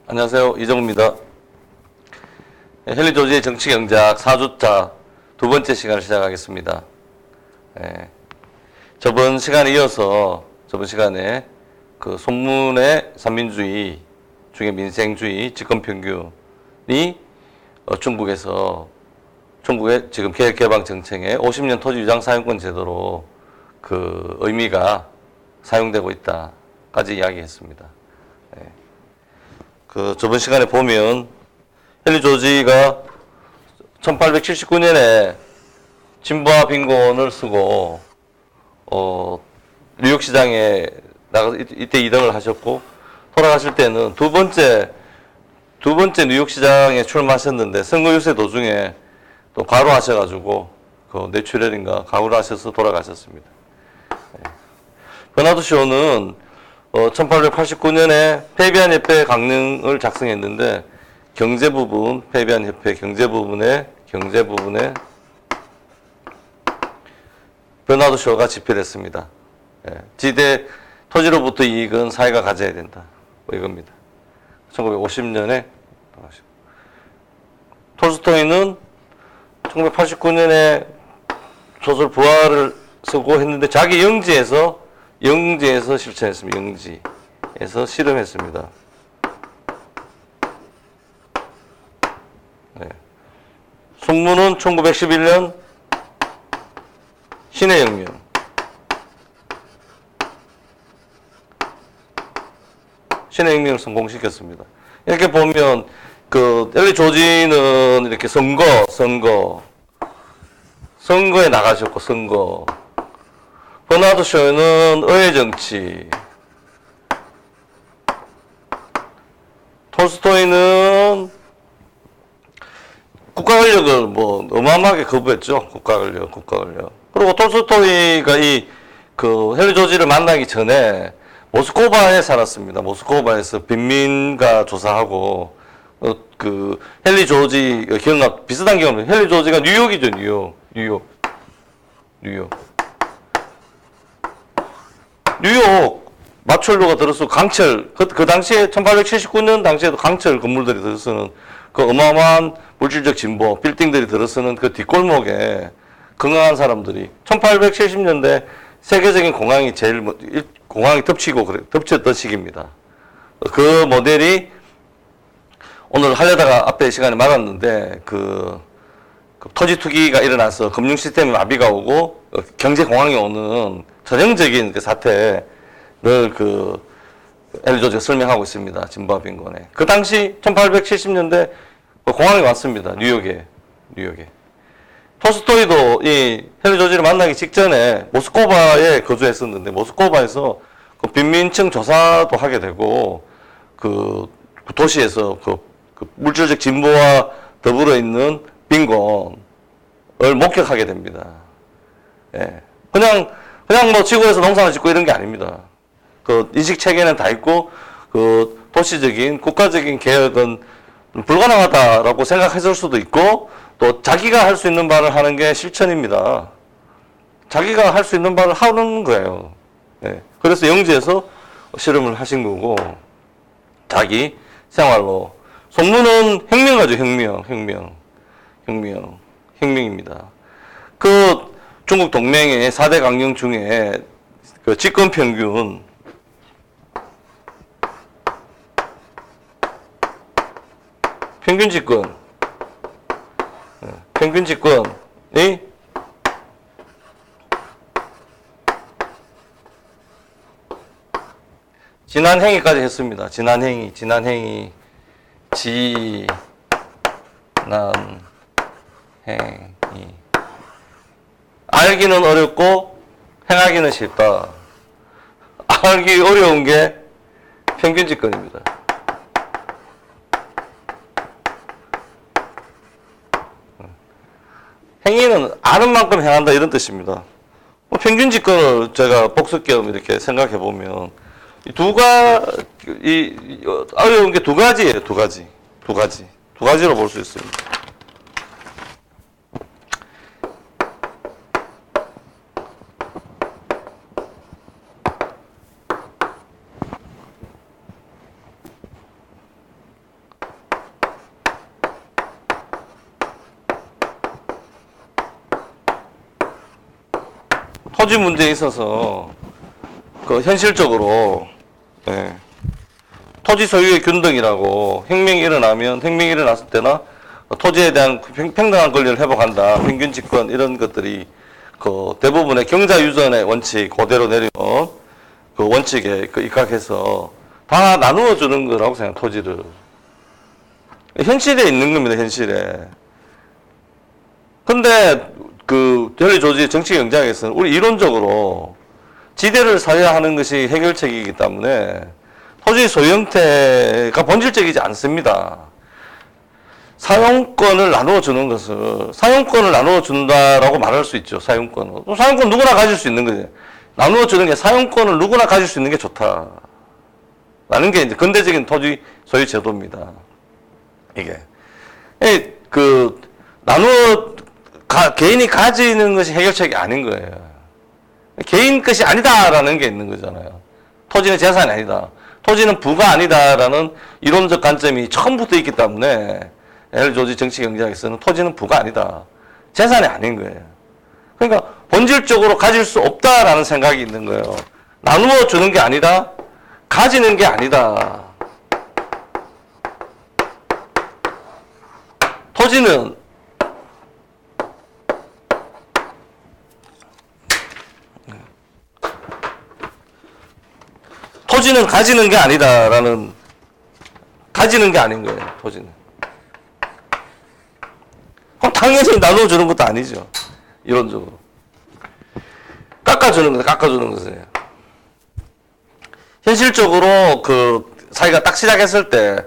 안녕하세요. 이정우입니다. 헨리 조지의 정치경제학 4주차 두 번째 시간을 시작하겠습니다. 저번 시간에 이어서 저번 시간에 그 손문의 삼민주의 중에 민생주의 집권평균이 중국의 지금 개혁개방정책의 50년 토지유장 사용권 제도로 그 의미가 사용되고 있다까지 이야기했습니다. 그 저번 시간에 보면 헨리 조지가 1879년에 진보화 빈곤을 쓰고 뉴욕 시장에 이때 2등을 하셨고, 돌아가실 때는 두 번째 뉴욕 시장에 출마하셨는데 선거 유세 도중에 또 과로하셔가지고 그 뇌출혈인가 과로를 하셔서 돌아가셨습니다. 버나드 쇼는 1889년에 페이비안 협회 강령을 작성했는데 경제 부분, 페이비안 협회 경제 부분에 버나드 쇼가 집필했습니다. 지대 토지로부터 이익은 사회가 가져야 된다. 뭐 이겁니다. 1950년에 톨스토이는 1989년에 소설 부활을 쓰고 했는데 자기 영지에서 실천했습니다. 영지에서 실험했습니다. 손문은 1911년 신의 혁명, 신의 혁명을 성공시켰습니다. 이렇게 보면 그 헨리 조지는 이렇게 선거에 나가셨고 선거. 버나드 쇼는 의회 정치. 톨스토이는 국가 권력을 뭐 어마어마하게 거부했죠. 국가 권력. 그리고 톨스토이가 그 헨리 조지를 만나기 전에 모스코바에 살았습니다. 모스코바에서 빈민가 조사하고 그 헨리 조지 비슷한 경험. 헨리 조지가 뉴욕이죠. 뉴욕 마철로가 들어서 강철 그 당시에 1879년 당시에도 강철 건물들이 들어서는 그 어마어마한 물질적 진보 빌딩들이 들어서는 그 뒷골목에 건강한 사람들이 1870년대 세계적인 공항이 덮쳤던 시기입니다. 그 모델이 오늘 하려다가 앞에 시간에 말았는데 그 토지 투기가 일어나서 금융 시스템에 마비가 오고 경제 공황이 오는 전형적인 그 사태를 헨리 조지가 설명하고 있습니다. 진보화 빈곤에. 그 당시 1870년대 공황이 왔습니다. 뉴욕에. 톨스토이도 이 헨리 조지를 만나기 직전에 모스코바에 거주했었는데 모스코바에서 그 빈민층 조사도 하게 되고 그 도시에서 그 물질적 진보와 더불어 있는 빈곤을 목격하게 됩니다. 그냥 뭐 지구에서 농사를 짓고 이런 게 아닙니다. 그 인식 체계는 다 있고 그 도시적인 국가적인 개혁은 불가능하다라고 생각했을 수도 있고 또 자기가 할 수 있는 바를 하는 게 실천입니다. 자기가 할 수 있는 바를 하는 거예요. 그래서 영지에서 실험을 하신 거고 자기 생활로. 손문은 혁명가죠. 혁명입니다. 그 중국 동맹의 4대 강령 중에 그 집권 평균 집권이 지난행위까지 했습니다. 지난행위. 알기는 어렵고 행하기는 쉽다. 알기 어려운 게 평균 집권입니다. 행위는 아는 만큼 행한다 이런 뜻입니다. 평균 집권을 제가 복습 겸 이렇게 생각해 보면 어려운 게 두 가지예요. 두 가지로 볼 수 있습니다. 토지 문제에 있어서 그 현실적으로 예, 토지 소유의 균등이라고 혁명이 일어났을 때나 토지에 대한 평등한 권리를 회복한다. 평균 집권 이런 것들이 그 대부분의 경자 유전의 원칙 그대로 내려온 그 원칙에 그 입각해서 다 나누어 주는 거라고 생각. 토지를 현실에 있는 겁니다. 현실에. 근데 그 헨리 조지 정치 경제학에서는 우리 이론적으로 지대를 사유하는 것이 해결책이기 때문에 토지 소유 형태가 본질적이지 않습니다. 사용권을 나누어 주는 것을 사용권을 나누어 준다라고 말할 수 있죠. 사용권은 사용권 누구나 가질 수 있는 거지. 나누어 주는 게 사용권을 누구나 가질 수 있는 게 좋다라는 게 이제 근대적인 토지 소유 제도입니다. 이게 그 나누어 개인이 가지는 것이 해결책이 아닌 거예요. 개인 것이 아니다라는 게 있는 거잖아요. 토지는 재산이 아니다. 토지는 부가 아니다라는 이론적 관점이 처음부터 있기 때문에 헨리 조지 정치 경제학에서는 토지는 부가 아니다. 재산이 아닌 거예요. 그러니까 본질적으로 가질 수 없다라는 생각이 있는 거예요. 나누어 주는 게 아니다. 가지는 게 아니다. 토지는 가지는 게 아니다라는, 가지는 게 아닌 거예요. 토지는. 그럼 당연히 나눠주는 것도 아니죠. 이론적으로. 깎아주는 것이에요. 현실적으로 그 사회가 딱 시작했을 때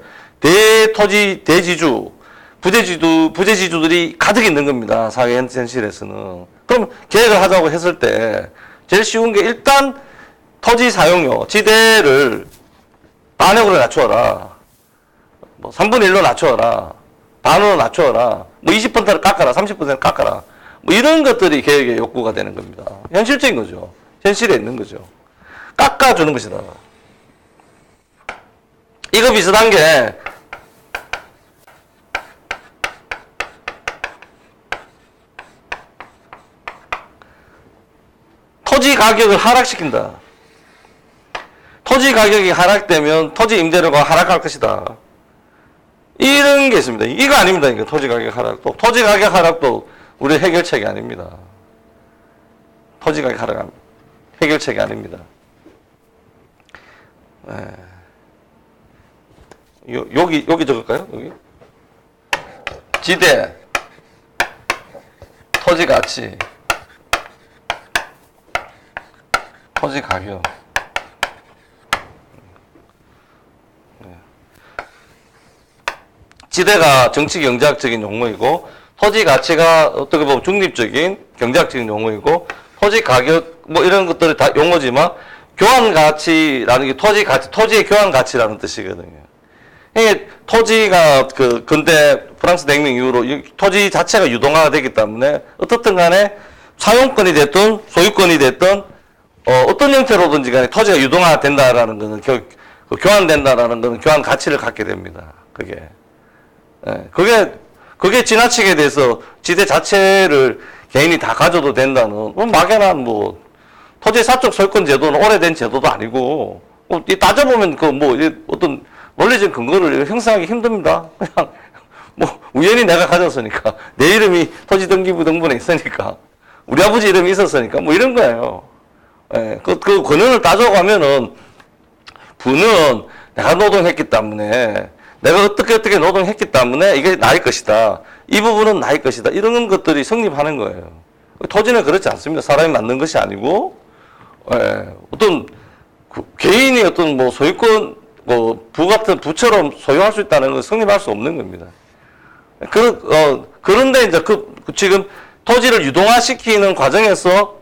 대토지, 대지주, 부재지주들이 가득 있는 겁니다. 사회 현실에서는. 그럼 계획을 하자고 했을 때 제일 쉬운 게 일단 토지 사용료, 지대를 반역으로 낮추어라. 뭐 3분의 1로 낮추어라. 반으로 낮추어라. 뭐 20%를 깎아라. 30%를 깎아라. 뭐 이런 것들이 계획의 욕구가 되는 겁니다. 현실적인 거죠. 현실에 있는 거죠. 깎아주는 것이다. 이거 비슷한 게 토지 가격을 하락시킨다. 토지 가격이 하락되면 토지 임대료가 하락할 것이다. 이런 게 있습니다. 이거 아닙니다. 이거 토지 가격 하락도. 토지 가격 하락도 우리 해결책이 아닙니다. 토지 가격 하락 해결책이 아닙니다. 여기 적을까요? 여기 지대, 토지 가치, 토지 가격. 지대가 정치 경제학적인 용어이고 토지 가치가 어떻게 보면 중립적인 경제학적인 용어이고 토지 가격 뭐 이런 것들이 다 용어지만 교환 가치라는 게 토지 가치, 토지의 교환 가치라는 뜻이거든요. 이게 토지가 그 근대 프랑스 대혁명 이후로 토지 자체가 유동화가 되기 때문에 어떻든 간에 사용권이 됐든 소유권이 됐든 어떤 형태로든지 간에 토지가 유동화된다라는 거는 교환된다라는 거는 교환 가치를 갖게 됩니다. 그게 지나치게 돼서 지대 자체를 개인이 다 가져도 된다는 막연한 뭐 토지 사적 소유권 제도는 오래된 제도도 아니고 따져보면 어떤 논리적 근거를 형성하기 힘듭니다. 그냥 뭐 우연히 내가 가졌으니까 내 이름이 토지 등기부 등본에 있으니까 우리 아버지 이름이 있었으니까 뭐 이런 거예요. 그 권한을 따져가면은 부는 내가 노동했기 때문에 내가 어떻게 노동했기 때문에 이게 나의 것이다. 이 부분은 나의 것이다. 이런 것들이 성립하는 거예요. 토지는 그렇지 않습니다. 사람이 만든 것이 아니고, 어떤 개인이 어떤 뭐 소유권, 뭐 부 같은 부처럼 소유할 수 있다는 건 성립할 수 없는 겁니다. 그런데 이제 지금 토지를 유동화시키는 과정에서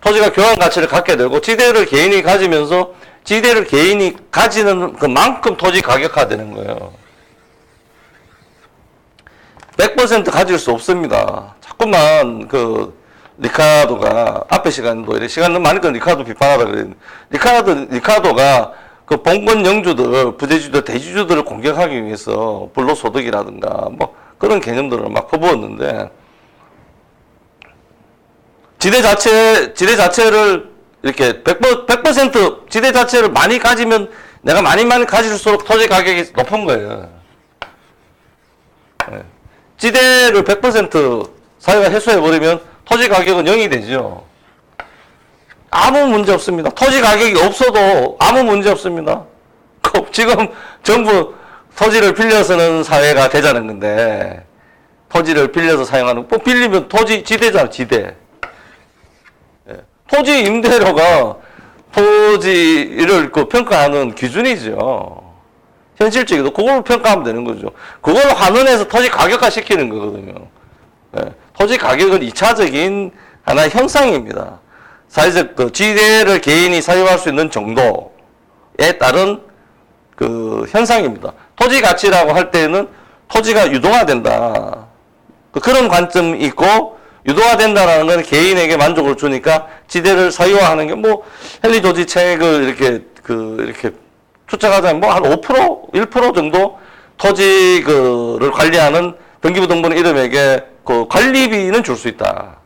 토지가 교환 가치를 갖게 되고 지대를 개인이 가지면서 지대를 개인이 가지는 그만큼 토지 가격화되는 거예요. 100% 가질 수 없습니다. 자꾸만 리카도가 앞에 시간도 이래 시간 많으니까 리카도 비판하다 그랬는데 리카도가 그 봉건 영주들, 부재주들, 대지주들을 공격하기 위해서 불로소득이라든가 뭐 그런 개념들을 막 퍼부었는데 지대 자체를 이렇게 100% 지대 자체를 많이 가지면 내가 많이 가질수록 토지 가격이 높은 거예요. 네. 지대를 100% 사회가 해소해버리면 토지 가격은 0이 되죠. 아무 문제 없습니다. 토지 가격이 없어도 아무 문제 없습니다. 지금 정부 토지를 빌려서는 사회가 되자는 건데, 토지를 빌려서 사용하는, 뭐 빌리면 토지, 지대잖아, 지대. 예. 토지 임대료가 토지를 그 평가하는 기준이죠. 현실적이도 그걸 평가하면 되는 거죠. 그걸 환원해서 토지 가격화 시키는 거거든요. 예. 토지 가격은 2차적인 하나의 현상입니다. 사회적 그 지대를 개인이 사용할 수 있는 정도에 따른 그 현상입니다. 토지 가치라고 할 때는 토지가 유동화된다. 그런 관점이 있고, 유동화된다라는 건 개인에게 만족을 주니까 지대를 사유화하는 게 뭐 헨리 조지 책을 이렇게 추측하자면 뭐 한 5%, 1% 정도 토지를 관리하는 등기부등본 이름에게 그 관리비는 줄 수 있다.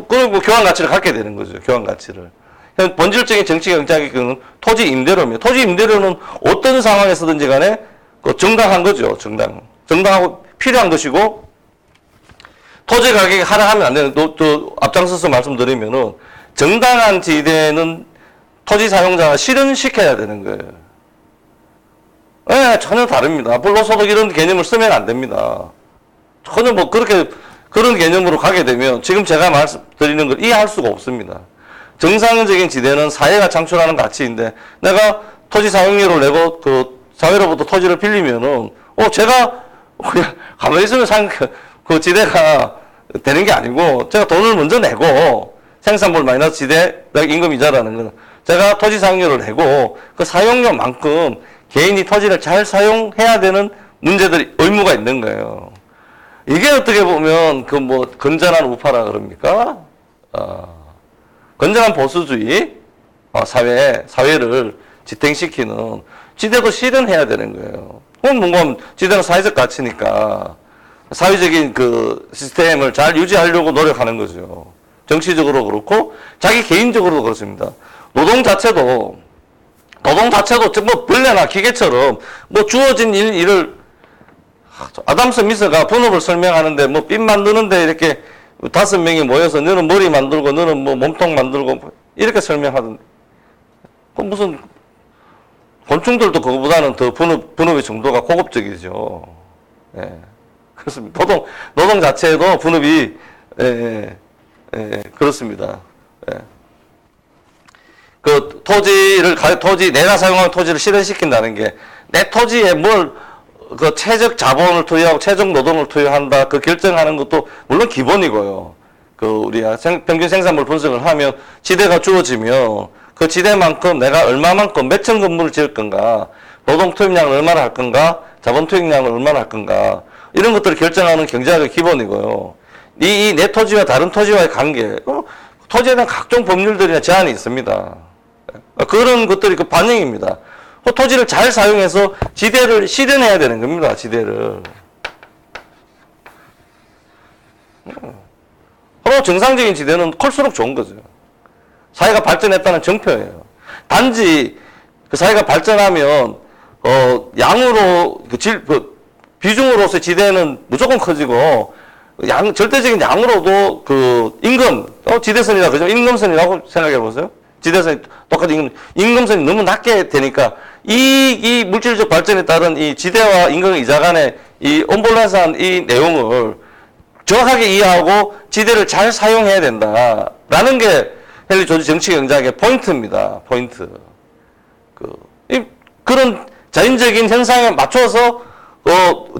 그리고 교환 가치를 갖게 되는 거죠. 교환 가치를. 본질적인 정치 경제학은 토지 임대료입니다. 토지 임대료는 어떤 상황에서든지 간에 그 정당한 거죠. 정당하고 필요한 것이고, 토지 가격이 하락하면 안 되는, 또 앞장서서 말씀드리면은, 정당한 지대는 토지 사용자가 실현시켜야 되는 거예요. 네, 전혀 다릅니다. 불로소득 이런 개념을 쓰면 안 됩니다. 전혀 뭐 그런 개념으로 가게 되면 지금 제가 말씀드리는 걸 이해할 수가 없습니다. 정상적인 지대는 사회가 창출하는 가치인데, 내가 토지 사용료를 내고 그 사회로부터 토지를 빌리면은, 제가 그냥 가만히 있으면 그 지대가 되는 게 아니고, 제가 돈을 먼저 내고, 생산물 마이너스 지대 임금 이자라는 건, 제가 토지 사용료를 내고, 그 사용료만큼 개인이 토지를 잘 사용해야 되는 문제들이, 의무가 있는 거예요. 이게 어떻게 보면 그 뭐 건전한 우파라 그럽니까? 건전한 보수주의 사회를 지탱시키는 지대도 실현해야 되는 거예요. 뭔가 지대는 사회적 가치니까 사회적인 그 시스템을 잘 유지하려고 노력하는 거죠. 정치적으로 그렇고 자기 개인적으로도 그렇습니다. 노동 자체도 뭐 벌레나 기계처럼 뭐 주어진 일을 아담 스미스가 본업을 설명하는데 뭐 핀 만드는데 이렇게 5명이 모여서 너는 머리 만들고 너는 뭐 몸통 만들고 이렇게 설명하던데, 무슨 곤충들도 그거보다는 더 본업의 정도가 고급적이죠. 예. 그렇습니다. 노동 자체도 본업이 그렇습니다. 예. 그 내가 사용하는 토지를 실현시킨다는 게 내 토지에 그 최적 자본을 투여하고 최적 노동을 투여한다. 그 결정하는 것도 물론 기본이고요. 우리가 평균 생산물 분석을 하면 지대가 주어지면 그 지대만큼 내가 얼마만큼 몇 층 건물을 지을 건가, 노동 투입량을 얼마나 할 건가, 자본 투입량을 얼마나 할 건가, 이런 것들을 결정하는 경제학의 기본이고요. 내 토지와 다른 토지와의 관계, 토지에 대한 각종 법률들이나 제한이 있습니다. 그런 것들이 그 반영입니다. 토지를 잘 사용해서 지대를 실현해야 되는 겁니다. 지대를. 정상적인 지대는 클수록 좋은 거죠. 사회가 발전했다는 증표예요. 단지 그 사회가 발전하면 양으로 비중으로서 지대는 무조건 커지고 절대적인 양으로도 그 임금 지대선이라 그러죠. 임금선이라고 생각해 보세요. 지대선이 똑같이 임금선이 너무 낮게 되니까 이 물질적 발전에 따른 이 지대와 임금 이자 간의 이 언밸런스한 이 내용을 정확하게 이해하고 지대를 잘 사용해야 된다라는 게 헨리 조지 정치 경제학의 포인트입니다. 포인트. 그런 자연적인 현상에 맞춰서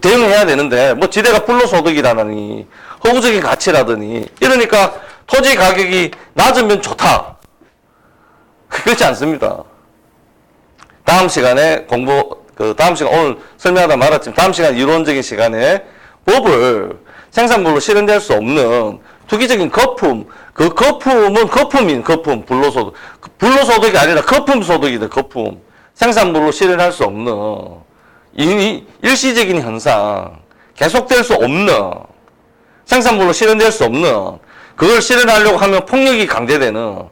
대응해야 되는데 뭐 지대가 불로소득이라느니 허구적인 가치라더니 이러니까 토지 가격이 낮으면 좋다. 그렇지 않습니다. 다음 시간에 오늘 설명하다 말았지만 다음 시간 이론적인 시간에 법을 생산물로 실현될 수 없는 투기적인 거품, 그 거품은 거품, 불로소득. 불로소득이 아니라 거품소득이다, 거품. 생산물로 실현할 수 없는 일시적인 현상, 계속될 수 없는 생산물로 실현될 수 없는 그걸 실현하려고 하면 폭력이 강제되는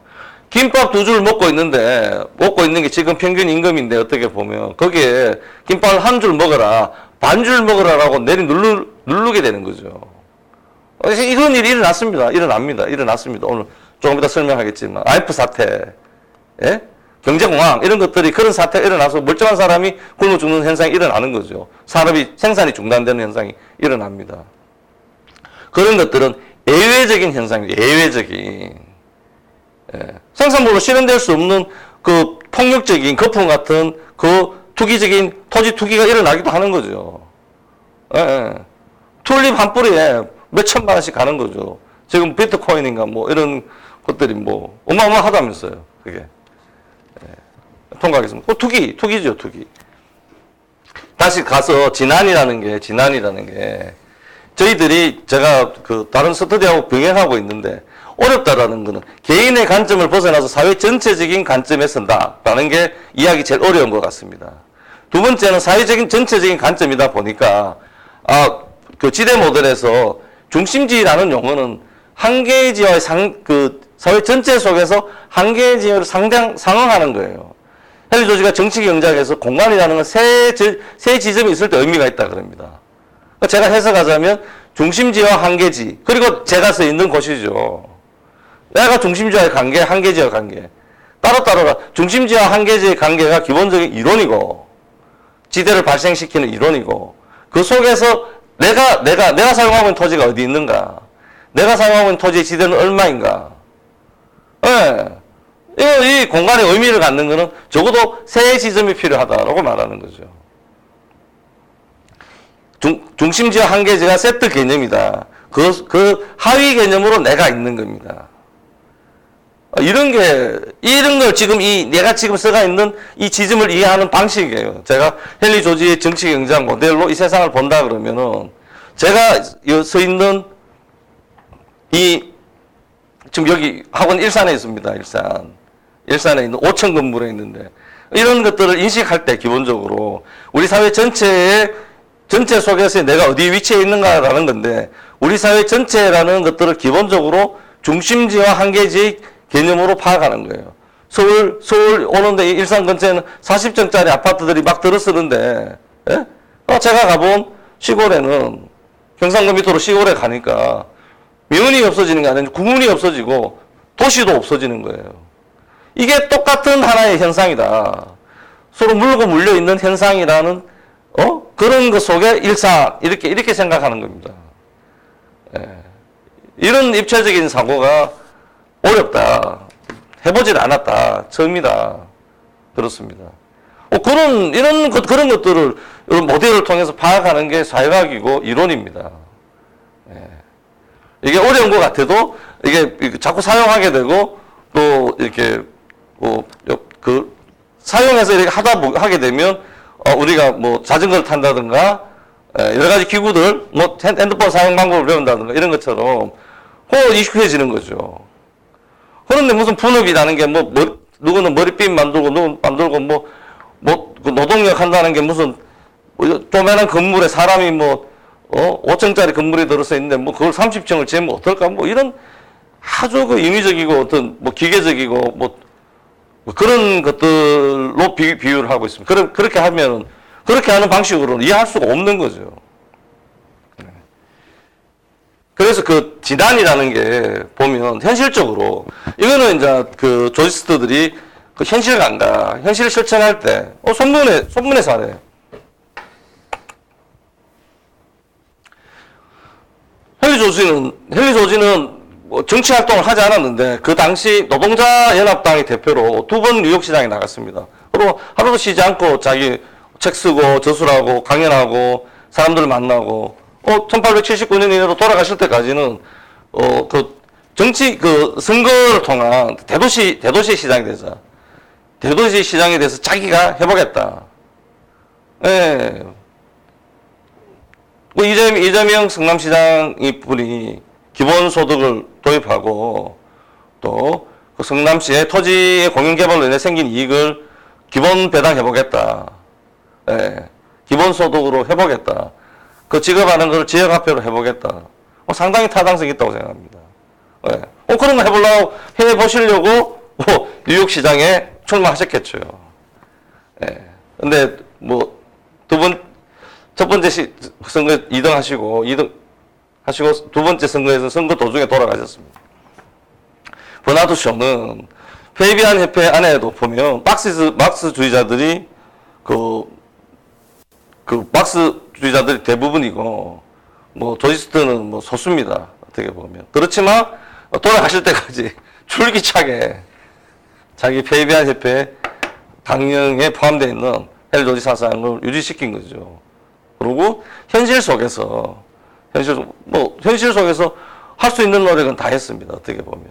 김밥 2줄 먹고 있는 게 지금 평균 임금인데 어떻게 보면 거기에 김밥을 1줄 먹어라, 반줄 먹어라라고 누르게 되는 거죠. 이런 일이 일어났습니다. 오늘 조금 이따 설명하겠지만 IMF 사태, 예? 경제공황 이런 것들이 그런 사태가 일어나서 멀쩡한 사람이 굶어 죽는 현상이 일어나는 거죠. 생산이 중단되는 현상이 일어납니다. 그런 것들은 예외적인 현상입니다. 예외적인. 예. 생산물로 실현될 수 없는 그 폭력적인 거품 같은 그 투기적인 토지 투기가 일어나기도 하는 거죠. 예, 예. 튤립 한 뿌리에 몇 천만 원씩 가는 거죠. 지금 비트코인인가 뭐 이런 것들이 뭐 어마어마하다면서요. 그게. 예. 통과하겠습니다. 투기죠, 투기. 다시 가서 진안이라는 게 저희들이 제가 그 다른 스터디하고 병행하고 있는데 어렵다라는 거는 개인의 관점을 벗어나서 사회 전체적인 관점에 선다라는 게 이야기 제일 어려운 것 같습니다. 두 번째는 사회적인 전체적인 관점이다 보니까 그 지대 모델에서 중심지라는 용어는 한계지와의 그 사회 전체 속에서 한계지와를 상응하는 거예요. 헨리 조지가 정치 경제학에서 공간이라는 건 세 지점이 있을 때 의미가 있다 그럽니다. 제가 해석하자면 중심지와 한계지 그리고 제가 서 있는 곳이죠. 내가 중심지와의 관계, 한계지와 관계. 따로따로가 중심지와 한계지의 관계가 기본적인 이론이고 지대를 발생시키는 이론이고 그 속에서 내가 사용하고 있는 토지가 어디 있는가? 내가 사용하고 있는 토지의 지대는 얼마인가? 예. 이 공간의 의미를 갖는 것은 적어도 세 지점이 필요하다라고 말하는 거죠. 중심지와 한계지가 세트 개념이다. 그 하위 개념으로 내가 있는 겁니다. 이런 걸 지금 내가 지금 써가 있는 이 지점을 이해하는 방식이에요. 제가 헨리 조지의 정치 경제학 모델로 이 세상을 본다 그러면은 제가 서 있는 지금 여기 학원 일산에 있습니다. 일산에 있는 5층 건물에 있는데 이런 것들을 인식할 때 기본적으로 우리 사회 전체 속에서 내가 어디 위치에 있는가라는 건데 우리 사회 전체라는 것들을 기본적으로 중심지와 한계지 개념으로 파악하는 거예요. 서울 오는데 일산 근처에는 40층짜리 아파트들이 막 들어서는데, 예? 제가 가본 시골에는 경상도 밑으로 시골에 가니까 명운이 없어지는 게 아니라 구문이 없어지고 도시도 없어지는 거예요. 이게 똑같은 하나의 현상이다. 서로 물고 물려 있는 현상이라는 그런 것 속에 일상 이렇게 생각하는 겁니다. 예. 이런 입체적인 사고가 어렵다. 해보질 않았다. 처음이다. 그렇습니다. 그런 것들을, 이런 모델을 통해서 파악하는 게 사회학이고 이론입니다. 예. 이게 어려운 것 같아도, 이게 자꾸 사용하게 되고, 또, 이렇게, 사용해서 이렇게 하게 되면, 우리가 뭐 자전거를 탄다든가, 여러 가지 기구들, 뭐 핸드폰 사용 방법을 배운다든가, 이런 것처럼, 익숙해지는 거죠. 그런데 무슨 분업이라는 게 누구는 머리핀 만들고, 누구는 만들고, 그 노동력 한다는 게 무슨, 조그만한 건물에 사람이 5층짜리 건물이 들어서 있는데, 그걸 30층을 지으면 어떨까? 이런 아주 인위적이고 어떤, 기계적이고, 그런 것들로 비유를 하고 있습니다. 그렇게 하는 방식으로는 이해할 수가 없는 거죠. 그래서 그 진안이라는 게 보면 현실적으로 이거는 이제 그 조지스트들이 그 현실을 실천할 때 손문의 사례. 헨리 조지는 정치 활동을 하지 않았는데 그 당시 노동자 연합당의 대표로 2번 뉴욕시장에 나갔습니다. 그리고 하루도 쉬지 않고 자기 책 쓰고 저술하고 강연하고 사람들 만나고 1879년 이내로 돌아가실 때까지는 선거를 통한 대도시 시장이 되자. 대도시 시장에 대해서 자기가 해보겠다. 예. 이재명 성남시장이 분이 기본소득을 도입하고 또 그 성남시의 토지의 공영개발로 인해 생긴 이익을 기본 배당해보겠다. 예. 기본소득으로 해보겠다. 그 지급하는 걸 지역화폐로 해보겠다. 상당히 타당성이 있다고 생각합니다. 예. 그런 거 해보시려고 뉴욕시장에 출마하셨겠죠. 예. 근데 첫 번째 선거 2등 하시고 두 번째 선거에서 선거 도중에 돌아가셨습니다. 버나드 쇼는 페이비안 협회 안에도 보면 막스주의자들이 막스주의자들이 대부분이고 조지스트는 소수입니다. 어떻게 보면. 그렇지만 돌아가실 때까지 줄기차게 자기 페이비안 협회 강령에 포함되어 있는 헨리 조지 사상을 유지시킨 거죠. 그리고 현실 속에서 할 수 있는 노력은 다 했습니다. 어떻게 보면.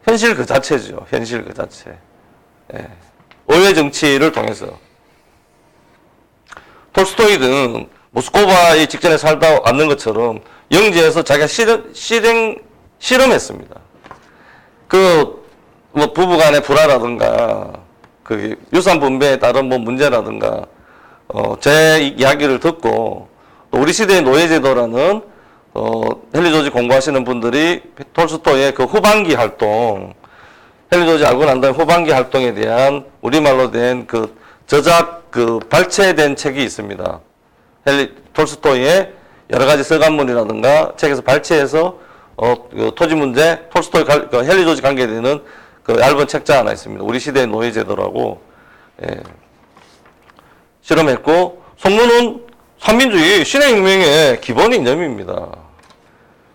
현실 그 자체죠. 현실 그 자체. 예. 의회 정치를 통해서. 톨스토이는 모스코바의 직전에 살다 왔는 것처럼 영지에서 자기가 실험했습니다. 부부간의 불화라든가, 유산 분배에 따른 문제라든가, 제 이야기를 듣고, 또 우리 시대의 노예제도라는, 헨리 조지 공부하시는 분들이 톨스토이의 후반기 활동, 헨리 조지 알고 난 다음에 후반기 활동에 대한 우리말로 된 발췌된 책이 있습니다. 톨스토이의 여러 가지 서간문이라든가 책에서 발췌해서 토지 문제, 헨리 조지 관계에 되는 얇은 책자 하나 있습니다. 우리 시대의 노예제도라고 실험했고, 성문은 삼민주의 신해혁명의 기본 이념입니다.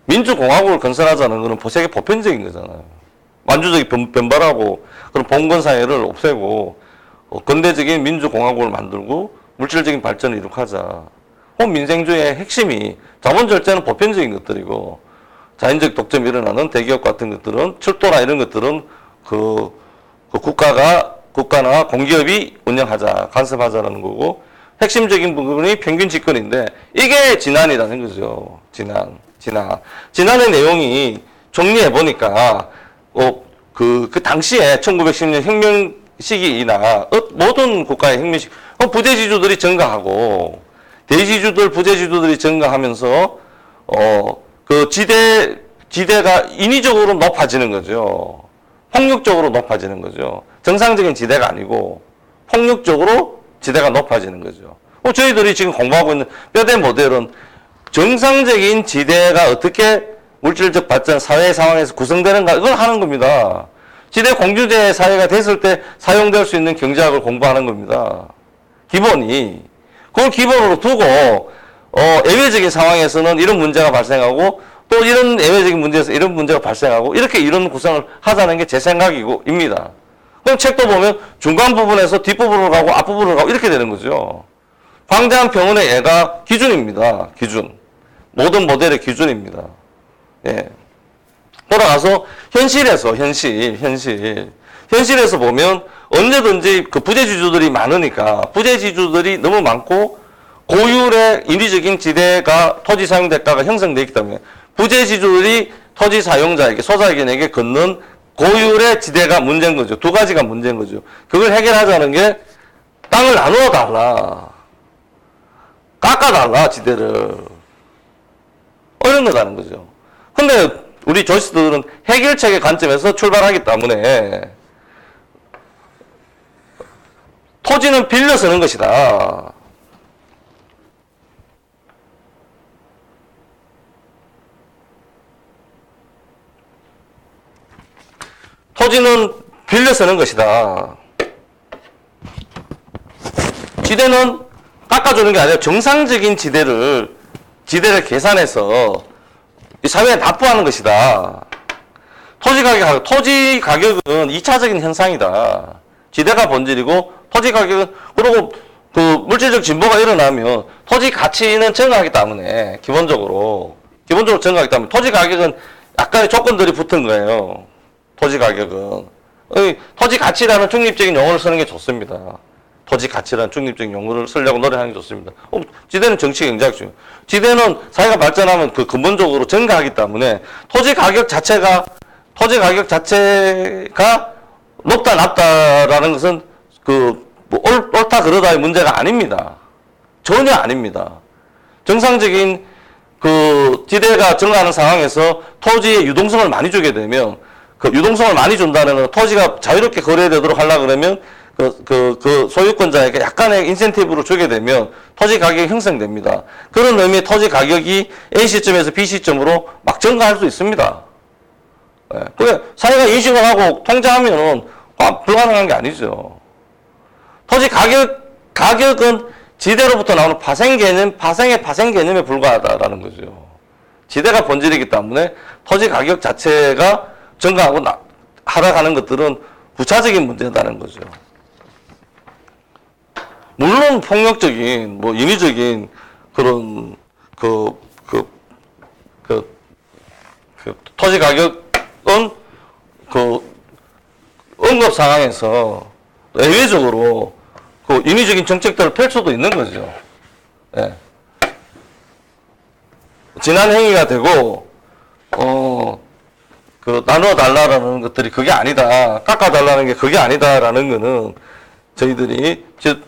민주공화국을 건설하자는 것은 세계 보편적인 거잖아요. 만주적인 변발하고 그런 봉건사회를 없애고 근대적인 민주공화국을 만들고 물질적인 발전을 이룩하자. 민생주의의 핵심이 자본절제는 보편적인 것들이고 자연적 독점이 일어나는 대기업 같은 것들은 철도나 이런 것들은 국가나 공기업이 운영하자, 간섭하자라는 거고 핵심적인 부분이 평균 집권인데 이게 진안이라는 거죠. 진안의 내용이 정리해 보니까 당시에 1910년 혁명 시기이나 모든 국가의 혁명 시기 부재지주들이 증가하고 대지주들, 부재지주들이 증가하면서 지대가 인위적으로 높아지는 거죠. 폭력적으로 높아지는 거죠. 정상적인 지대가 아니고 폭력적으로 지대가 높아지는 거죠. 저희들이 지금 공부하고 있는 뼈대 모델은 정상적인 지대가 어떻게 물질적 발전, 사회 상황에서 구성되는가 이걸 하는 겁니다. 지대 공유제 사회가 됐을 때 사용될 수 있는 경제학을 공부하는 겁니다. 기본이. 그걸 기본으로 두고 예외적인 상황에서는 이런 문제가 발생하고 또 이런 예외적인 문제에서 이런 문제가 발생하고 이렇게 이런 구성을 하자는 게 제 생각입니다. 그럼 책도 보면 중간 부분에서 뒷부분으로 가고 앞부분으로 가고 이렇게 되는 거죠. 방대한 평원의 예가 기준입니다. 기준. 모든 모델의 기준입니다. 예. 돌아가서 현실에서 보면 언제든지 부재지주들이 많으니까 부재지주들이 너무 많고 고율의 인위적인 지대가 토지 사용 대가가 형성되어 있기 때문에 부재지주들이 토지 사용자에게 소작인에게 걷는 고율의 지대가 문제인 거죠. 두 가지가 문제인 거죠. 그걸 해결하자는 게 땅을 나누어 달라. 깎아 달라 지대를. 이런 거라는 거죠. 근데 우리 조시들은 해결책의 관점에서 출발하기 때문에 토지는 빌려 쓰는 것이다. 토지는 빌려 쓰는 것이다. 지대는 깎아주는 게 아니라 정상적인 지대를 계산해서 이 사회에 납부하는 것이다. 토지 가격은 2차적인 현상이다. 지대가 본질이고 토지 가격은 그리고 물질적 진보가 일어나면 토지 가치는 증가하기 때문에 기본적으로 증가하기 때문에 토지 가격은 약간의 조건들이 붙은 거예요. 토지 가격은 토지 가치라는 중립적인 용어를 쓰는 게 좋습니다. 토지 가치라는 중립적인 용어를 쓰려고 노력하는 게 좋습니다. 지대는 정치 경제학죠. 지대는 사회가 발전하면 근본적으로 증가하기 때문에 토지 가격 자체가 높다 낮다라는 것은 옳다 그러다의 문제가 아닙니다. 전혀 아닙니다. 정상적인 그 지대가 증가하는 상황에서 토지에 유동성을 많이 주게 되면 그 유동성을 많이 준다는 건 토지가 자유롭게 거래되도록 하려 그러면 그 소유권자에게 약간의 인센티브를 주게 되면 토지 가격이 형성됩니다. 그런 의미의 토지 가격이 A 시점에서 B 시점으로 막 증가할 수 있습니다. 예. 그래, 사회가 인식을 하고 통제하면은 불가능한 게 아니죠. 토지 가격은 지대로부터 나오는 파생 개념에 불과하다라는 거죠. 지대가 본질이기 때문에 토지 가격 자체가 증가하고 하락하는 것들은 부차적인 문제다는 거죠. 물론 폭력적인, 뭐 인위적인 그런 토지 가격은 응급 상황에서 예외적으로 인위적인 정책들을 펼 수도 있는 거죠. 예. 지난 행위가 되고, 나눠 달라라는 것들이 그게 아니다. 깎아 달라는 게 그게 아니다라는 거는 저희들이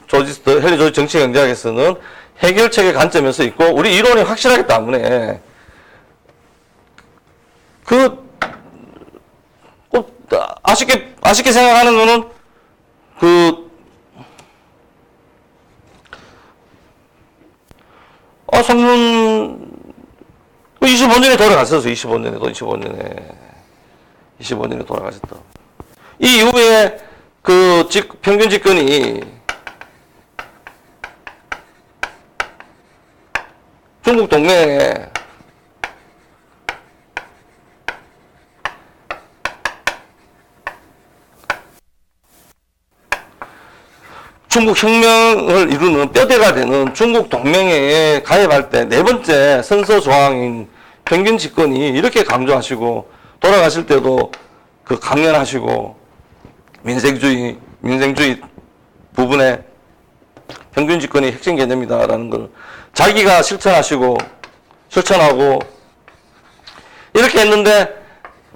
조지스트, 헨리 조지 정치경제학에서는 해결책의 관점에서 있고, 우리 이론이 확실하기 때문에, 아쉽게 생각하는 거는, 25년에 돌아갔었어, 25년에 돌아가셨다. 이 이후에 평균 집권이 중국 동맹에 중국 혁명을 이루는 뼈대가 되는 중국 동맹에 가입할 때 네 번째 선서 조항인 평균 집권이 이렇게 강조하시고 돌아가실 때도 강연하시고 민생주의 부분에 평균 집권이 핵심 개념이다라는 걸 자기가 실천하고 이렇게 했는데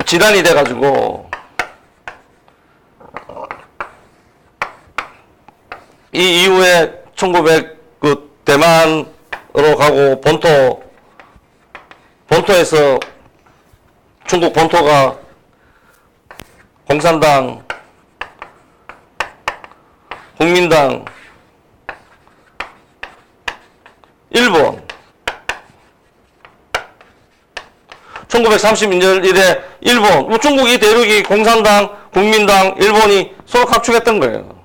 지난이 돼가지고 이 이후에 1900 대만으로 가고 본토에서 중국 본토가 공산당, 국민당, 일본 1930년 이래 일본, 중국 이 대륙이 공산당, 국민당, 일본이 서로 각축했던 거예요.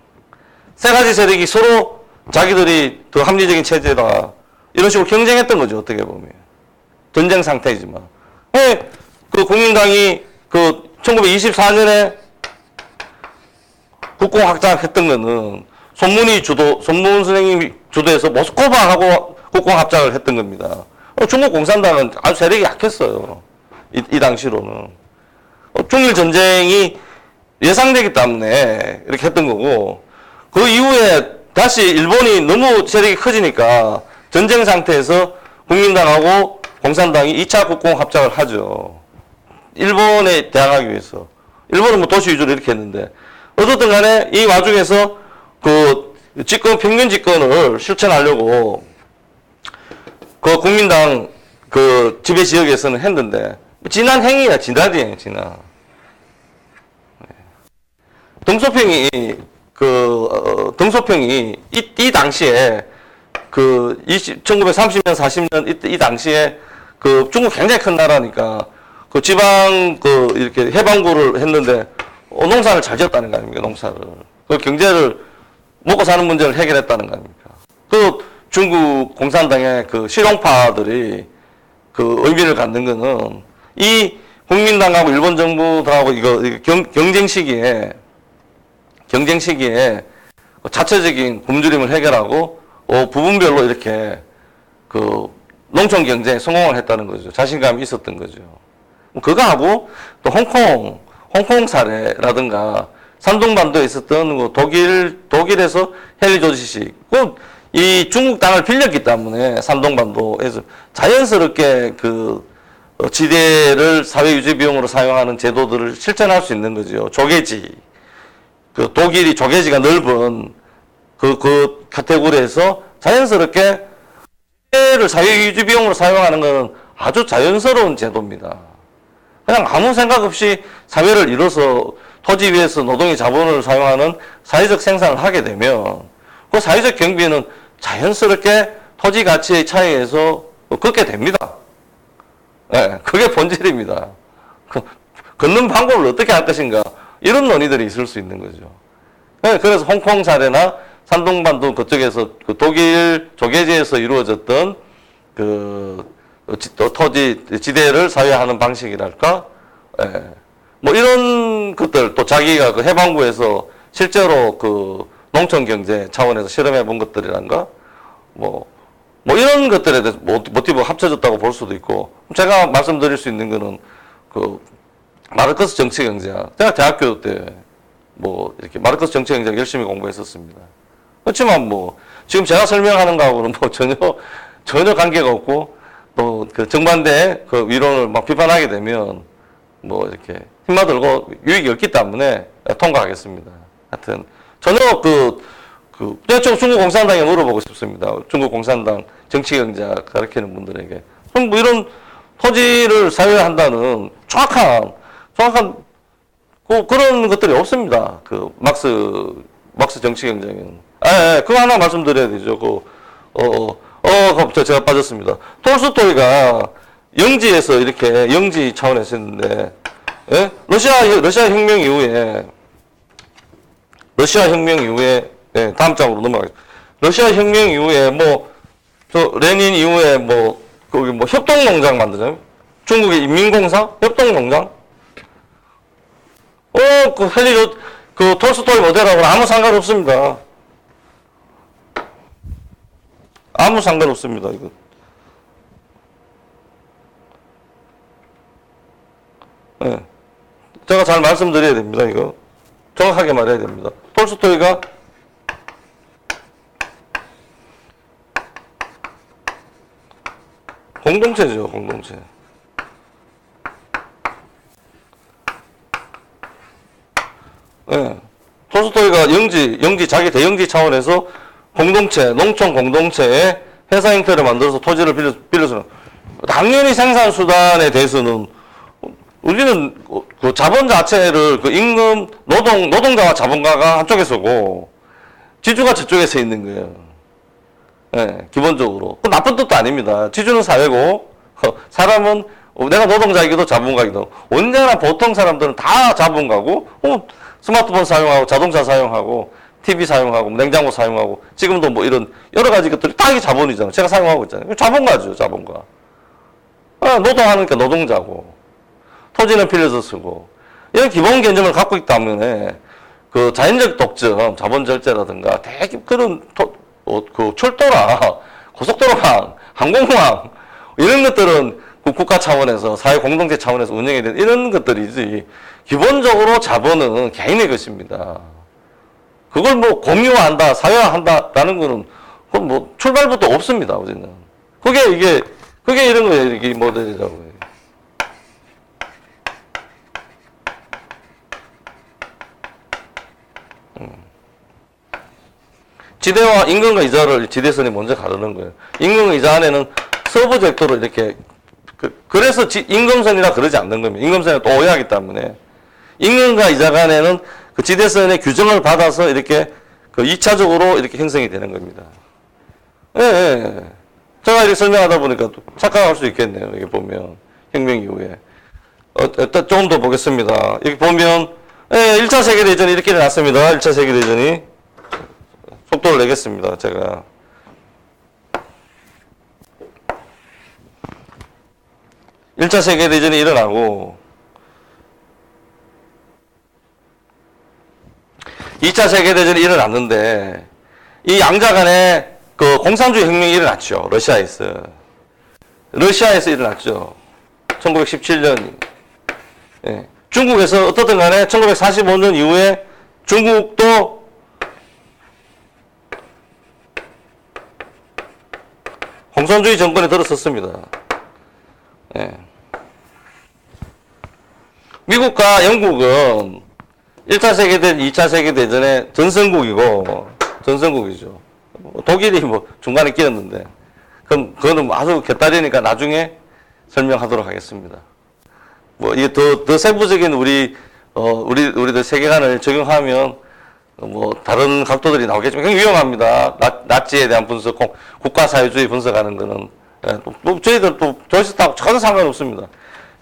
세 가지 세력이 서로 자기들이 더 합리적인 체제다. 이런 식으로 경쟁했던 거죠, 어떻게 보면. 전쟁 상태이지만. 왜 국민당이 1924년에 국공 확장했던 거는 손문 선생님이 주도해서 모스코바하고 국공 합작을 했던 겁니다. 중국 공산당은 아주 세력이 약했어요. 이 당시로는. 중일 전쟁이 예상되기 때문에 이렇게 했던 거고, 그 이후에 다시 일본이 너무 세력이 커지니까 전쟁 상태에서 국민당하고 공산당이 2차 국공 합작을 하죠. 일본에 대항하기 위해서. 일본은 뭐 도시 위주로 이렇게 했는데, 어쨌든 간에 이 와중에서 평균 집권을 실천하려고 국민당 지배 지역에서는 했는데, 지난 행위야, 지난이에요. 등소평이 이 당시에 1930년 40년 이 당시에 중국 굉장히 큰 나라니까 지방 이렇게 해방구를 했는데 농사를 잘 지었다는 거 아닙니까? 농사를 경제를 먹고 사는 문제를 해결했다는 거 아닙니까? 중국 공산당의 실용파들이 의미를 갖는 거는 이 국민당하고 일본 정부들하고 이거 경쟁 시기에 자체적인 굶주림을 해결하고 부분별로 이렇게 농촌 경제에 성공을 했다는 거죠. 자신감이 있었던 거죠. 그거하고 또 홍콩 사례라든가 산둥반도에 있었던 독일에서 헨리 조지식 이 중국 땅을 빌렸기 때문에 산둥반도에서 자연스럽게 지대를 사회유지 비용으로 사용하는 제도들을 실천할 수 있는 거죠. 조개지. 독일이 조개지가 넓은 카테고리에서 자연스럽게 지대를 사회유지 비용으로 사용하는 것은 아주 자연스러운 제도입니다. 그냥 아무 생각 없이 사회를 이뤄서 토지 위에서 노동의 자본을 사용하는 사회적 생산을 하게 되면 그 사회적 경비는 자연스럽게 토지 가치의 차이에서 걷게 됩니다. 네, 그게 본질입니다. 걷는 방법을 어떻게 할 것인가 이런 논의들이 있을 수 있는 거죠. 네, 그래서 홍콩 사례나 산둥반도 그쪽에서 그 독일 조계지에서 이루어졌던 토지 지대를 사유하는 방식이랄까, 예. 뭐 이런 것들 또 자기가 그 해방부에서 실제로 그 농촌 경제 차원에서 실험해 본 것들이란가, 뭐 이런 것들에 대해서 모티브가 합쳐졌다고 볼 수도 있고, 제가 말씀드릴 수 있는 거는 그 마르크스 정치 경제학, 제가 대학교 때 뭐 이렇게 마르크스 정치 경제학 열심히 공부했었습니다. 그렇지만 뭐 지금 제가 설명하는 거하고는 뭐 전혀 관계가 없고 또 그 정반대의 그 이론을 막 비판하게 되면 뭐 이렇게 힘마들고 유익이 없기 때문에 통과하겠습니다. 하여튼 전혀 중국 공산당에 물어보고 싶습니다. 중국 공산당 정치 경제학 가르치는 분들에게 그럼 뭐 이런 토지를 사유한다는 정확한 그런 것들이 없습니다. 그 막스 정치 경쟁은. 그거 하나 말씀드려야 되죠. 갑자기 제가 빠졌습니다. 톨스토이가 영지에서 이렇게 영지 차원에서 했는데, 예? 러시아 혁명 이후에, 예, 다음 장으로 넘어가겠습니다. 러시아 혁명 이후에 레닌 이후에 거기 협동농장 만드잖아요. 중국의 인민공사? 협동농장? 톨스토이 모델하고는 아무 상관없습니다. 아무 상관없습니다, 이거. 네. 제가 잘 말씀드려야 됩니다, 이거. 정확하게 말해야 됩니다. 톨스토이가 공동체죠, 공동체. 네. 톨스토이가 자기 대영지 차원에서 농촌 공동체의 회사 형태를 만들어서 토지를 빌려주는. 당연히 생산수단에 대해서는 우리는 그 자본 자체를 그 임금, 노동자와 자본가가 한쪽에서고 지주가 저쪽에서 있는 거예요. 네, 기본적으로. 그 나쁜 뜻도 아닙니다. 지주는 사회고, 사람은 내가 노동자이기도 자본가이기도. 언제나 보통 사람들은 다 자본가고, 스마트폰 사용하고, 자동차 사용하고, TV 사용하고, 냉장고 사용하고, 지금도 뭐 이런 여러 가지 것들이 다 이게 자본이잖아요. 제가 사용하고 있잖아요. 자본가죠, 자본가. 노동하니까 노동자고, 토지는 빌려서 쓰고, 이런 기본 개념을 갖고 있기 때문에, 그 자연적 독점, 자본 절제라든가, 되게 그런 그 철도랑, 고속도로랑, 항공망, 이런 것들은 국가 차원에서, 사회 공동체 차원에서 운영해야 되는 이런 것들이지, 기본적으로 자본은 개인의 것입니다. 그걸 뭐 공유화한다, 사회화한다라는 거는 그건 뭐 출발부터 없습니다, 우리는. 그게 이런 거예요, 이게 모델이라고. 지대와 임금과 이자를 지대선이 먼저 가르는 거예요. 임금과 이자 안에는 서브 벡터로 이렇게 그래서 임금선이라 그러지 않는 겁니다. 임금선이 또 오해하기 때문에 임금과 이자 간에는 그 지대선의 규정을 받아서 이렇게 그 2차적으로 이렇게 형성이 되는 겁니다. 예. 제가 이렇게 설명하다 보니까 또 착각할 수 있겠네요. 여기 보면 혁명 이후에 일단 조금 더 보겠습니다. 여기 보면 1차 세계대전이 이렇게 일어났습니다. 1차 세계대전이 속도를 내겠습니다. 제가 1차 세계대전이 일어나고 2차 세계대전이 일어났는데 이 양자 간에 그 공산주의 혁명이 일어났죠. 러시아에서 일어났죠. 1917년. 예. 중국에서 어떻든 간에 1945년 이후에 중국도 공산주의 정권에 들어섰습니다. 예. 미국과 영국은 1차 세계대전, 2차 세계대전의 전선국이죠. 독일이 뭐 중간에 끼었는데. 그럼 그거는 아주 곁다리니까 나중에 설명하도록 하겠습니다. 뭐 이게 더 세부적인 우리들 세계관을 적용하면 뭐 다른 각도들이 나오겠지만 굉장히 위험합니다. 나치에 대한 분석, 국가사회주의 분석하는 거는 뭐 저희들 또 조시스트하고 전혀 상관없습니다.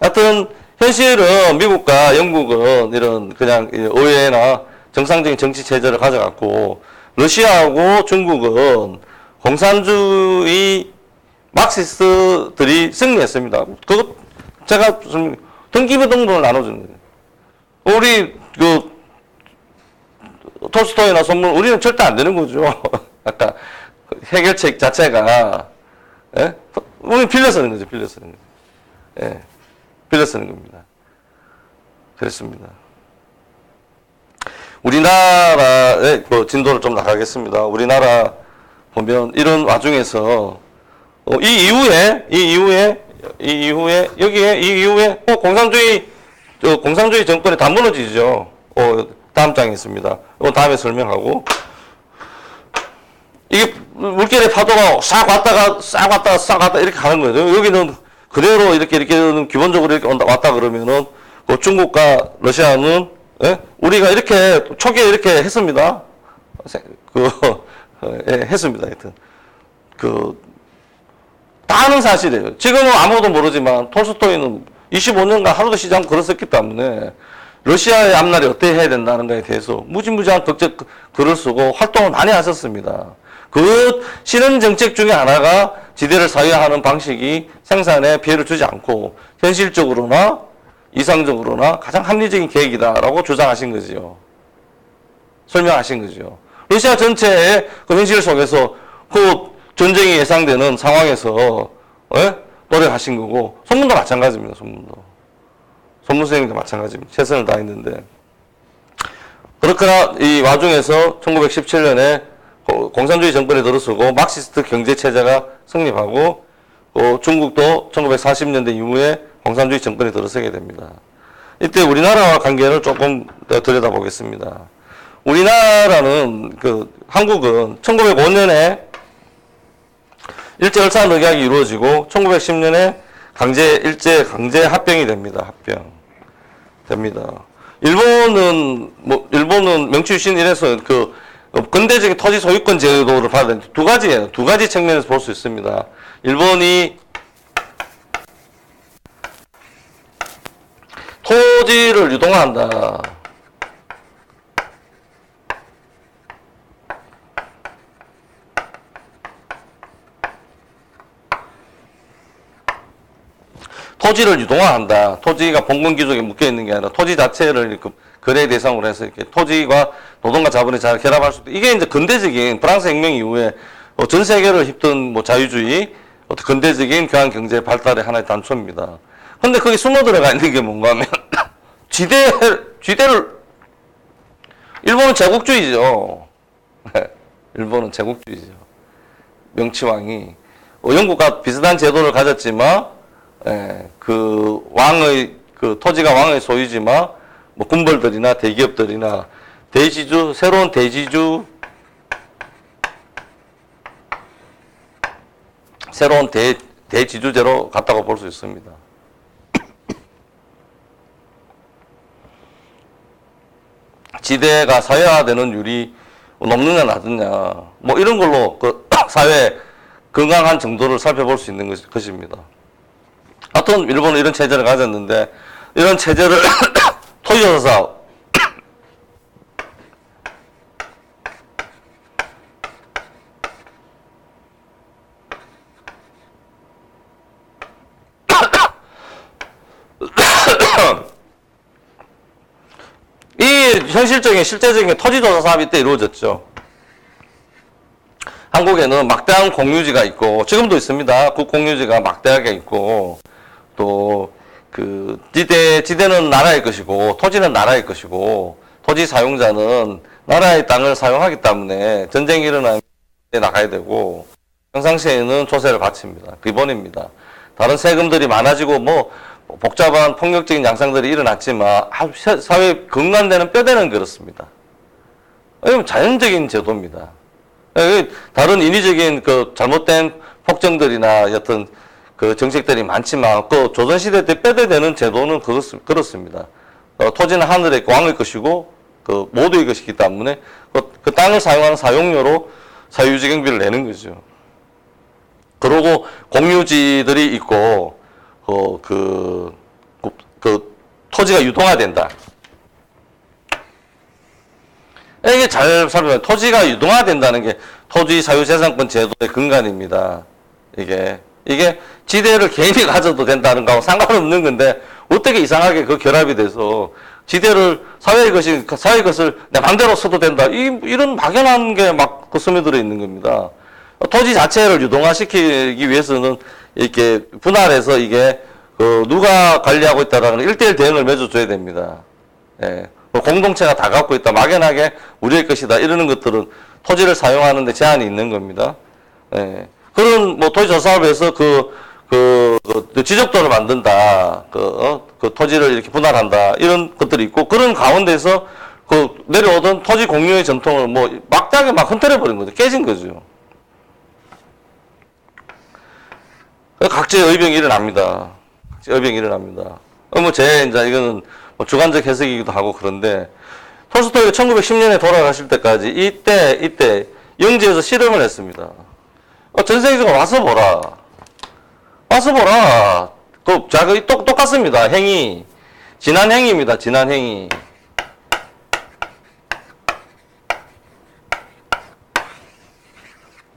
하여튼 현실은 미국과 영국은 이런 그냥 의회나 정상적인 정치 체제를 가져갔고 러시아하고 중국은 공산주의 막시스트들이 승리했습니다. 그거 제가 등기부등본을 나눠주는 거예요. 우리 톨스토이나 선물 우리는 절대 안 되는 거죠. 아까 해결책 자체가 우리 빌려 쓰는 거죠. 빌려 쓰는 거. 예, 빌려 쓰는 겁니다. 그렇습니다. 우리나라의 진도를 좀 나가겠습니다. 우리나라 보면 이런 와중에서 이 이후에 공산주의 정권이 다 무너지죠. 다음 장에 있습니다. 다음에 설명하고 이게 물결의 파도가 싹 왔다가 이렇게 가는 거예요. 여기는 그대로 이렇게 기본적으로 이렇게 왔다 그러면은 중국과 러시아는 우리가 이렇게 초기에 이렇게 했습니다. 했습니다. 하여튼 다 아는 사실이에요. 지금은 아무도 모르지만 톨스토이는 25년간 하루도 쉬지 않고 글었었기 때문에 러시아의 앞날이 어떻게 해야 된다는 것에 대해서 무지무지한 글을 쓰고 활동을 많이 하셨습니다. 그 실현 정책 중에 하나가 지대를 사유화하는 방식이 생산에 피해를 주지 않고 현실적으로나 이상적으로나 가장 합리적인 계획이다라고 주장하신 거지요. 설명하신 거죠. 러시아 전체의 그 현실 속에서 그 전쟁이 예상되는 상황에서 노력하신 거고 선문도 마찬가지입니다. 선문 선생님도 마찬가지입니다. 최선을 다했는데 그렇거나 이 와중에서 1917년에 공산주의 정권이 들어서고 막시스트 경제체제가 성립하고 중국도 1940년대 이후에 공산주의 정권이 들어서게 됩니다. 이때 우리나라와 관계를 조금 들여다보겠습니다. 우리나라는 한국은 1905년에 일제열사의학이 이루어지고 1910년에 강제 합병이 됩니다. 일본은 명치유신 이래서 근대적인 토지 소유권 제도를 받은 두 가지 측면에서 볼 수 있습니다. 일본이 토지를 유동한다. 토지를 유동화한다. 토지가 봉건 귀족에 묶여 있는 게 아니라 토지 자체를 거래 대상으로 해서 이렇게 토지와 노동과 자본이 잘 결합할 수 있다. 이게 이제 근대적인 프랑스 혁명 이후에 전 세계를 휩든 자유주의 근대적인 교환 경제 발달의 하나의 단초입니다. 근데 거기 숨어 들어가 있는 게 뭔가 하면 지대를 일본은 제국주의죠. 일본은 제국주의죠. 명치왕이 영국과 비슷한 제도를 가졌지만 토지가 왕의 소유지만 군벌들이나 대기업들이나 새로운 대지주제로 갔다고 볼 수 있습니다. 지대가 사회화되는 율이 높느냐 낮느냐 이런 걸로 사회 건강한 정도를 살펴볼 수 있는 것입니다. 하여튼 일본은 이런 체제를 가졌는데 이런 체제를 토지조사 이 실제적인 토지조사 사업이 때 이루어졌죠. 한국에는 막대한 공유지가 있고 지금도 있습니다. 국공유지가 막대하게 있고 또 지대는 나라의 것이고 토지는 나라의 것이고 토지 사용자는 나라의 땅을 사용하기 때문에 전쟁이 일어나면 나가야 되고 평상시에는 조세를 바칩니다. 기본입니다. 다른 세금들이 많아지고 복잡한 폭력적인 양상들이 일어났지만 사회 근간되는 뼈대는 그렇습니다. 이건 자연적인 제도입니다. 다른 인위적인 그 잘못된 폭정들이나 어떤 그 정책들이 많지만 그 조선시대 때 빼야 되는 제도는 그렇습니다. 토지는 하늘의 왕의 것이고 그 모두의 것이기 때문에 그 땅을 사용하는 사용료로 사유지 경비를 내는 거죠. 그리고 공유지들이 있고 그 토지가 유동화된다. 이게 잘 살펴보면 토지가 유동화된다는 게 토지 사유재산권 제도의 근간입니다. 이게 지대를 개인이 가져도 된다는 거하고 상관없는 건데 어떻게 이상하게 그 결합이 돼서 지대를 사회의 것을 내 맘대로 써도 된다. 이런 막연한 게 막 스며들어 있는 겁니다. 토지 자체를 유동화시키기 위해서는 이렇게 분할해서 이게 누가 관리하고 있다라는 1대1 대응을 맺어줘야 됩니다. 예. 공동체가 다 갖고 있다. 막연하게 우리의 것이다. 이러는 것들은 토지를 사용하는데 제한이 있는 겁니다. 예. 그런 토지 조사업에서 지적도를 만든다. 그 토지를 이렇게 분할한다. 이런 것들이 있고 그런 가운데서 내려오던 토지 공유의 전통을 막다하게 막 흔들어버린 거죠. 깨진 거죠. 각지의 의병이 일어납니다. 의병이 일어납니다. 이제 이거는 주관적 해석이기도 하고 그런데 톨스토이가 1910년에 돌아가실 때까지 이때 영지에서 실험을 했습니다. 전 세계적으로 와서 보라. 똑같습니다. 행위. 지난 행위입니다. 지난 행위.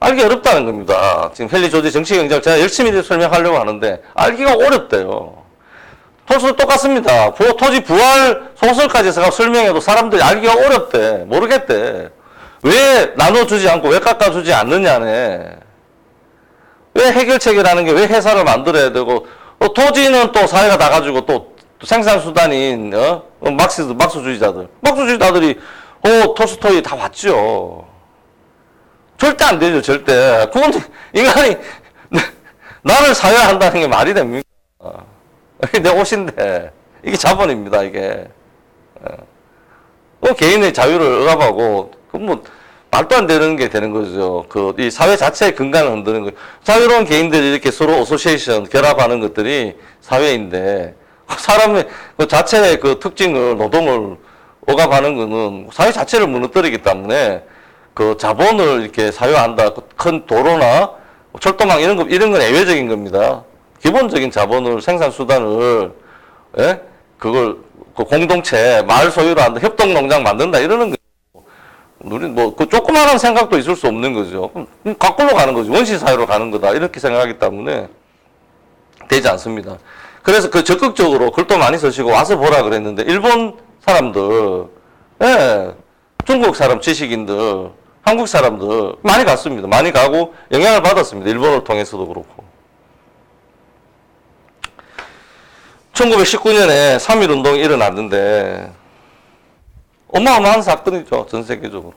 알기 어렵다는 겁니다. 지금 헨리 조지 정치경제학 제가 열심히 설명하려고 하는데 알기가 어렵대요. 톨스토이 똑같습니다. 토지 부활 소설까지 해서 설명해도 사람들이 알기가 어렵대. 모르겠대. 왜 나눠주지 않고 왜 깎아주지 않느냐네. 왜 해결책이라는 게 왜 회사를 만들어야 되고 토지는 또 사회가 다 가지고 또 생산수단인 막스주의자들이 톨스토이 다 왔죠. 절대 안 되죠. 절대. 그건 인간이 나를 사회화한다는 게 말이 됩니까? 내 옷인데 이게 자본입니다. 이게 개인의 자유를 억압하고 말도 안 되는 게 되는 거죠. 이 사회 자체의 근간을 흔드는 거예요. 자유로운 개인들이 이렇게 서로 어소시에이션 결합하는 것들이 사회인데 사람의 그 자체의 그 특징을 노동을 억압하는 거는 사회 자체를 무너뜨리기 때문에 그 자본을 이렇게 사유한다. 큰 도로나 철도망 이런 건 예외적인 겁니다. 기본적인 자본을 생산 수단을 그걸 공동체 마을 소유로 한다. 협동농장 만든다 이러는 거예요. 우리 그 조그마한 생각도 있을 수 없는 거죠. 거꾸로 가는 거죠. 원시 사회로 가는 거다. 이렇게 생각하기 때문에 되지 않습니다. 그래서 적극적으로 글도 많이 쓰시고 와서 보라 그랬는데 일본 사람들, 중국 사람 지식인들, 한국 사람들 많이 갔습니다. 많이 가고 영향을 받았습니다. 일본을 통해서도 그렇고. 1919년에 3.1운동이 일어났는데 어마어마한 사건이죠. 전 세계적으로.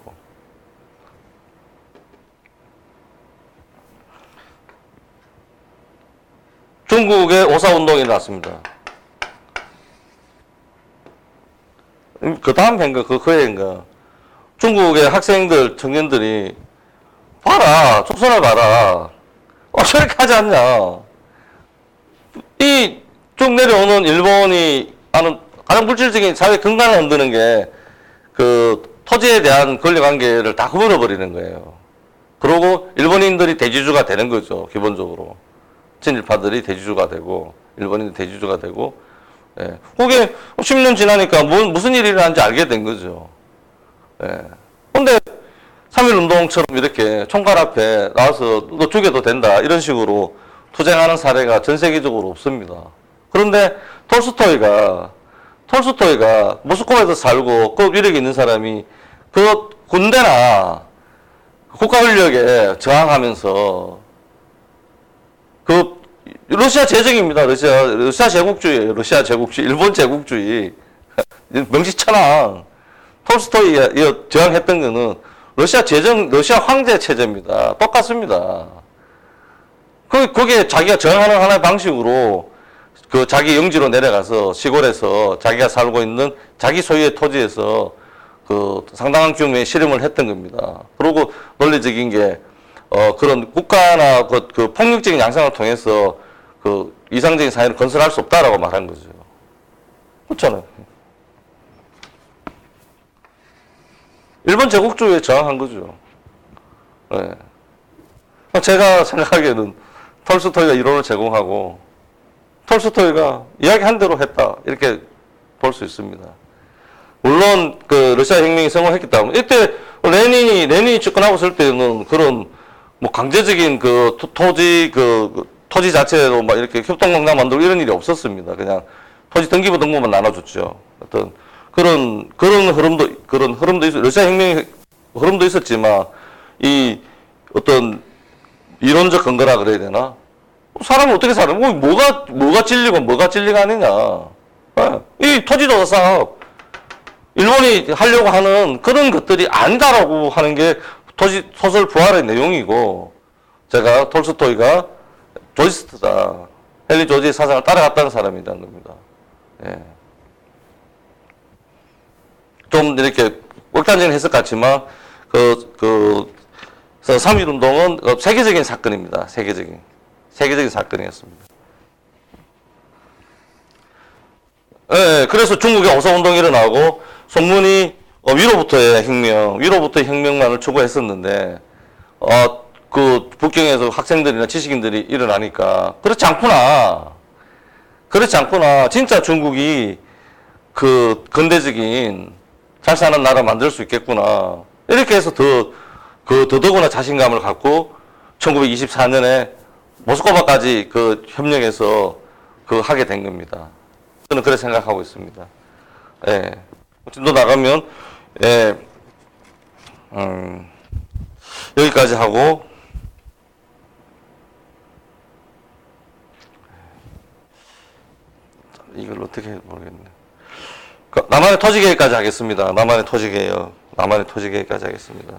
중국의 오사운동이 일어났습니다. 그 다음 해인가 그 해인가 중국의 학생들 청년들이 봐라 조선을 봐라 저렇게 하지 않냐. 이 쭉 내려오는 일본이 하는 가장 물질적인 사회 근간을 흔드는 게 그 토지에 대한 권리관계를 다 흐물어버리는 거예요. 그러고 일본인들이 대지주가 되는 거죠. 기본적으로 친일파들이 대지주가 되고 일본인들이 대지주가 되고 그게 10년 지나니까 무슨 일이 일어난지 알게 된 거죠. 근데 3.1운동처럼 이렇게 총괄 앞에 나와서 너 죽여도 된다 이런 식으로 투쟁하는 사례가 전 세계적으로 없습니다. 그런데 톨스토이가 모스크바에서 살고 그 위력이 있는 사람이 그 군대나 국가 권력에 저항하면서 그 러시아 제정입니다. 러시아 제국주의예요. 러시아 제국주의, 일본 제국주의. 명시천황. 톨스토이 저항했던 거는 러시아 제정, 러시아 황제 체제입니다. 똑같습니다. 거기에 자기가 저항하는 하나의 방식으로 자기 영지로 내려가서 시골에서 자기가 살고 있는 자기 소유의 토지에서 그 상당한 규모의 실험을 했던 겁니다. 그리고 논리적인 게 그런 국가나 그 폭력적인 양상을 통해서 그 이상적인 사회를 건설할 수 없다라고 말한 거죠. 그렇잖아요. 일본 제국주의에 저항한 거죠. 네. 제가 생각하기에는 톨스토이가 이론을 제공하고 톨스토이가 이야기한 대로 했다 이렇게 볼 수 있습니다. 물론 그 러시아 혁명이 성공했기 때문에 이때 레닌이 집권하고 있을 때는 그런 뭐 강제적인 그 토지 자체로 막 이렇게 협동공단 만들고 이런 일이 없었습니다. 그냥 토지 등기부 등본만 나눠줬죠. 어떤 그런 흐름도 있어. 러시아 혁명의 흐름도 있었지만 이 어떤 이론적 근거라 그래야 되나? 사람은 어떻게 살아? 뭐가 진리고 뭐가 진리가 아니냐? 이 토지조사 사업 일본이 하려고 하는 그런 것들이 아니다라고 하는 게 토지 소설 부활의 내용이고, 제가 톨스토이가 조지스트다, 헨리 조지의 사상을 따라갔다는 사람이라는 겁니다. 예. 좀 이렇게 극단적인 해석 같지만 그 3.1 운동은 세계적인 사건입니다. 세계적인 사건이었습니다. 예, 그래서 중국에 오사운동이 일어나고 송문이 위로부터의 혁명만을 추구했었는데 그 북경에서 학생들이나 지식인들이 일어나니까 그렇지 않구나. 진짜 중국이 그 근대적인 잘 사는 나라 만들 수 있겠구나. 이렇게 해서 더더구나 자신감을 갖고 1924년에 모스크바까지 그 협력해서 하게 된 겁니다. 저는 그렇게 생각하고 있습니다. 예. 좀 더 나가면, 예, 여기까지 하고, 이걸 어떻게 모르겠네. 남한의 토지개혁까지 하겠습니다. 남한의 토지개혁까지 하겠습니다.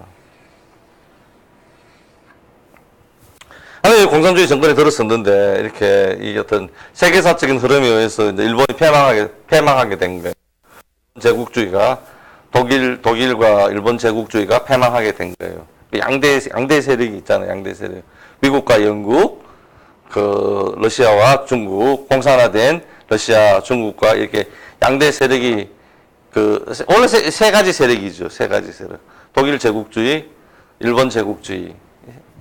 아니, 공산주의 정권이 들었었는데, 이렇게, 이 어떤 세계사적인 흐름에 의해서 이제 일본이 패망하게 된 거예요. 제국주의가, 독일과 일본 제국주의가 패망하게 된 거예요. 양대 세력이 있잖아요, 양대 세력. 미국과 영국, 러시아와 중국, 공산화된 러시아, 중국과 이렇게 양대 세력이, 원래 세 가지 세력이죠, 세 가지 세력. 독일 제국주의, 일본 제국주의.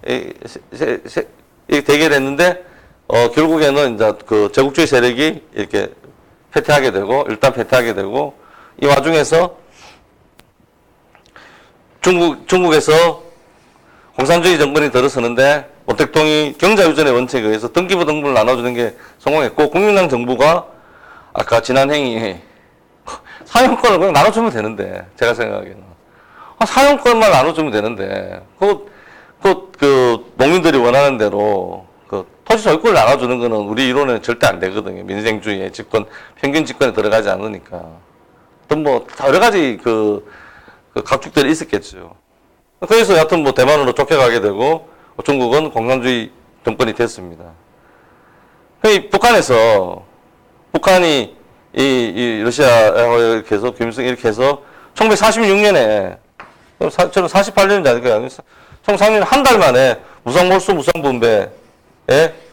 이 대결했는데 결국에는 이제 그 제국주의 세력이 이렇게 패퇴하게 되고 이 와중에서 중국에서 공산주의 정권이 들어서는데 모택동이 경자유전의 원칙에 의해서 등기부 등본을 나눠주는 게 성공했고, 국민당 정부가 아까 지난 행위 사용권을 그냥 나눠주면 되는데, 제가 생각하기에는 사용권만 나눠주면 되는데 그 농민들이 원하는 대로 토지 소유권을 나눠주는 거는 우리 이론에는 절대 안 되거든요. 민생주의의 평균 집권에 들어가지 않으니까. 어떤 뭐 여러 가지 각축들이 있었겠죠. 그래서 여하튼 뭐 대만으로 쫓겨가게 되고 중국은 공산주의 정권이 됐습니다. 북한이 이 러시아하고 이렇게 해서 김일성 이렇게 해서 1946년에 저는 48년인지 아닐까요? 1946년 한 달 만에 무상몰수 무상분배에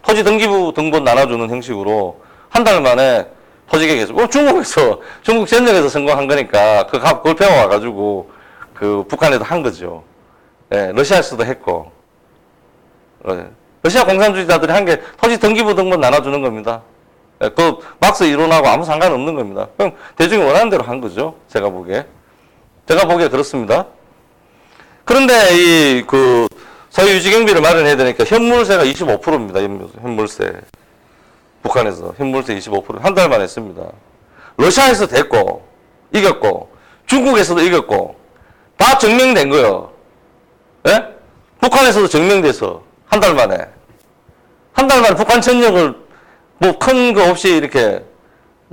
토지 등기부 등본 나눠주는 형식으로 한 달 만에 토지개혁했어요. 중국 전역에서 성공한 거니까 그걸 배워와가지고 북한에도 한 거죠. 예, 러시아에서도 했고, 러시아 공산주의자들이 한 게 토지 등기부 등본 나눠주는 겁니다. 예, 막스 이론하고 아무 상관없는 겁니다. 그럼 대중이 원하는 대로 한 거죠. 제가 보기에 그렇습니다. 그런데 사회 유지 경비를 마련해야 되니까 현물세가 25%입니다. 현물세. 북한에서 현물세 25% 한 달만 했습니다. 러시아에서 됐고 이겼고 중국에서도 이겼고 다 증명된 거예요. 예? 북한에서도 증명돼서 한 달 만에 북한 전역을 뭐 큰 거 없이 이렇게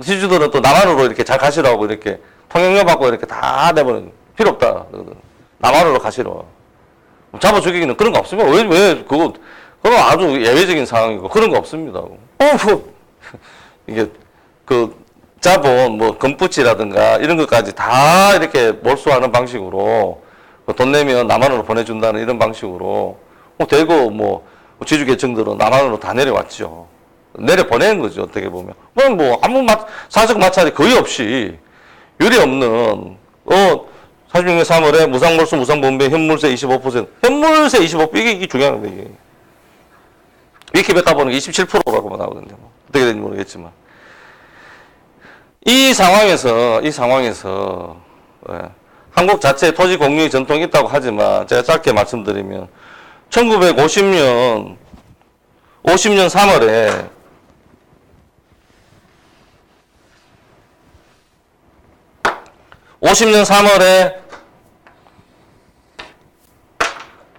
지주들은 또 남한으로 이렇게 잘 가시라고 이렇게 통행료 받고 이렇게 다 내버리는 필요 없다. 남한으로 가시러. 잡아 죽이기는 그런 거 없습니다. 그건 아주 예외적인 상황이고 그런 거 없습니다. 이게 자본, 뭐, 건부치라든가 이런 것까지 다 이렇게 몰수하는 방식으로 돈 내면 남한으로 보내준다는 이런 방식으로 대거 뭐, 지주계층들은 남한으로 다 내려왔죠. 내려보내는 거죠, 어떻게 보면. 그럼 뭐, 아무 사적 마찰이 거의 없이 유리 없는, 46년 3월에 무상몰수, 무상분배, 현물세 25%. 현물세 25%, 이게 중요한 거예요, 이게. 위키백과 보는 게 27%라고 나오던데, 뭐. 어떻게 되는지 모르겠지만. 이 상황에서, 예, 한국 자체에 토지 공유의 전통이 있다고 하지만, 제가 짧게 말씀드리면, 1950년 3월에,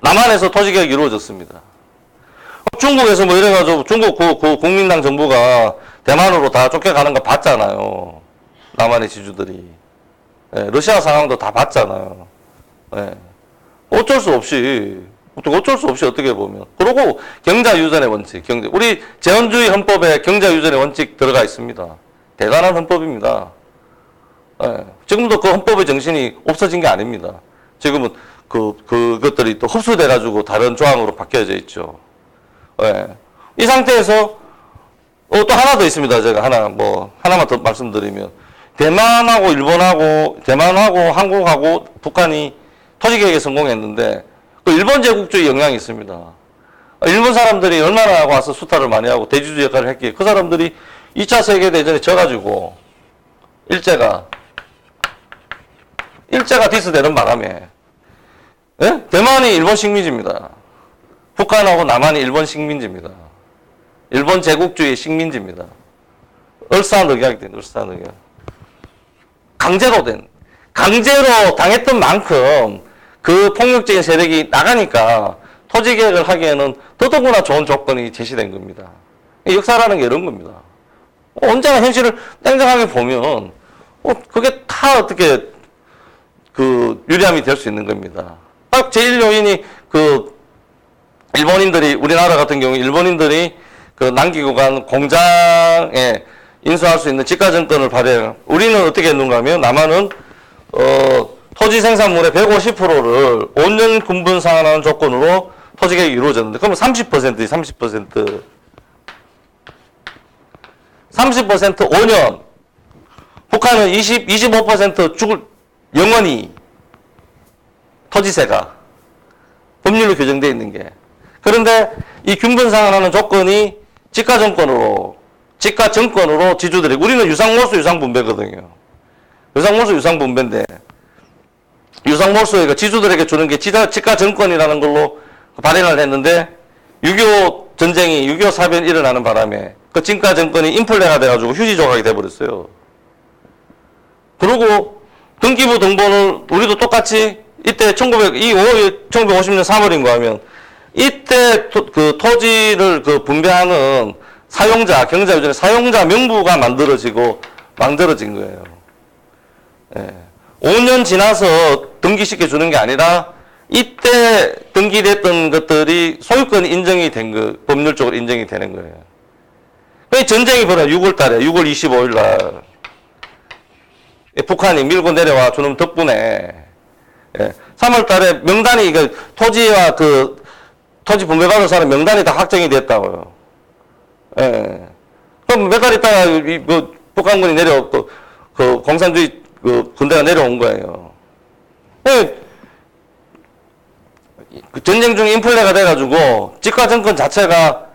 남한에서 토지개혁이 이루어졌습니다. 중국에서 뭐 이래가지고 중국 그 국민당 정부가 대만으로 다 쫓겨가는 거 봤잖아요. 남한의 지주들이. 예, 러시아 상황도 다 봤잖아요. 예. 어쩔 수 없이 어떻게 보면. 그리고 경자유전의 원칙, 우리 재헌주의 헌법에 경자유전의 원칙 들어가 있습니다. 대단한 헌법입니다. 예. 지금도 그 헌법의 정신이 없어진 게 아닙니다. 지금은 그것들이 또 흡수돼가지고 다른 조항으로 바뀌어져 있죠. 예. 이 상태에서, 또 하나 더 있습니다. 제가 하나만 더 말씀드리면. 대만하고 한국하고 북한이 토지개혁에 성공했는데, 그 일본 제국주의 영향이 있습니다. 일본 사람들이 얼마나 와서 수탈을 많이 하고 대주주 역할을 했기에 그 사람들이 2차 세계대전에 져가지고, 일제가 디스되는 바람에, 예? 대만이 일본 식민지입니다. 북한하고 남한이 일본 식민지입니다. 일본 제국주의 식민지입니다. 을사늑약이 된, 을사늑약. 강제로 당했던 만큼 그 폭력적인 세력이 나가니까 토지개혁을 하기에는 더더구나 좋은 조건이 제시된 겁니다. 역사라는 게 이런 겁니다. 언제나 현실을 냉정하게 보면, 그게 다 어떻게, 유리함이 될 수 있는 겁니다. 딱 제일 요인이 일본인들이, 우리나라 같은 경우 일본인들이 남기고 간 공장에 인수할 수 있는 지가증권을 발행. 우리는 어떻게 했는가 하면, 남한은, 토지 생산물의 150%를 5년 군분 상환하는 조건으로 토지개혁이 이루어졌는데, 그러면 30%지, 30%. 30% 5년. 북한은 25% 영원히 토지세가 법률로 규정되어 있는 게. 그런데 이 균분 상환하는 조건이 지가정권으로 지주들이, 우리는 유상몰수 유상분배거든요. 유상몰수 유상분배인데, 유상몰수가 지주들에게 주는 게 지가정권이라는 걸로 발행을 했는데, 6.25 전쟁이, 6.25 사변이 일어나는 바람에 그 진가정권이 인플레가 돼가지고 휴지 조각이 돼버렸어요. 그리고 등기부 등본을 우리도 똑같이 이때 1950년 3월인가 하면, 이때 토지를 분배하는 사용자, 경자유전의 사용자 명부가 만들어진 거예요. 예. 5년 지나서 등기시켜 주는 게 아니라, 이때 등기됐던 것들이 소유권이 인정이 된 법률적으로 인정이 되는 거예요. 전쟁이 벌어요. 6월 25일 날. 북한이 밀고 내려와 주는 덕분에, 3월 달에 명단이, 토지와 토지 분배받은 사람 명단이 다 확정이 됐다고요. 예. 그럼 몇 달 있다가, 북한군이 공산주의, 군대가 내려온 거예요. 전쟁 중에 인플레가 돼가지고, 지가정권 자체가,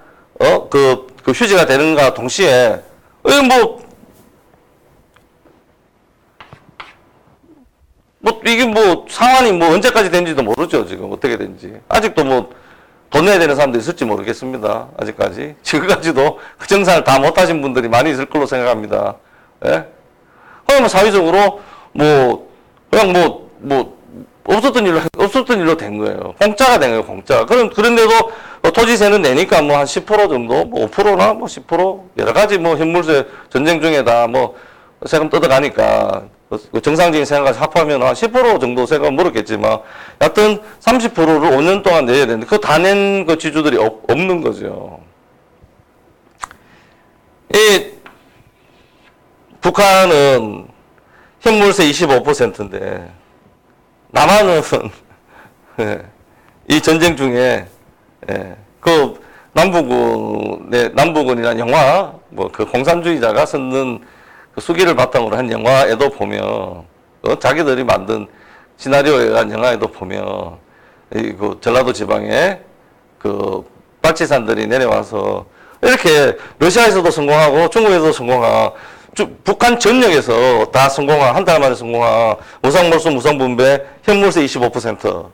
휴지가 되는가 동시에, 이게 상황이 언제까지 된지도 모르죠, 지금. 어떻게 된지. 아직도 돈 내야 되는 사람도 있을지 모르겠습니다. 아직까지. 지금까지도 그 정산을 다 못하신 분들이 많이 있을 걸로 생각합니다. 예? 그러면 사회적으로, 없었던 일로 된 거예요. 공짜가 된 거예요, 공짜. 그런데도 토지세는 내니까 한 10% 정도, 5%나 10%, 여러 가지 현물세 전쟁 중에다 세금 뜯어가니까, 정상적인 생각까지 합하면 한 10% 정도 세금 물었겠지만, 여하튼 30%를 5년 동안 내야 되는데, 그거 다 낸 지주들이 없는 거죠. 북한은 현물세 25%인데 남한은 예, 이 전쟁 중에 예, 그 남북은이란 영화 뭐 그 공산주의자가 쓰는 그 수기를 바탕으로 한 영화에도 보면 자기들이 만든 시나리오에 의한 영화에도 보면 그 전라도 지방에 그 빨치산들이 내려와서 이렇게 러시아에서도 성공하고 중국에서도 성공하고 북한 전역에서 다 성공한 한 달 만에 성공한 무상몰수 무상분배 현물세 25%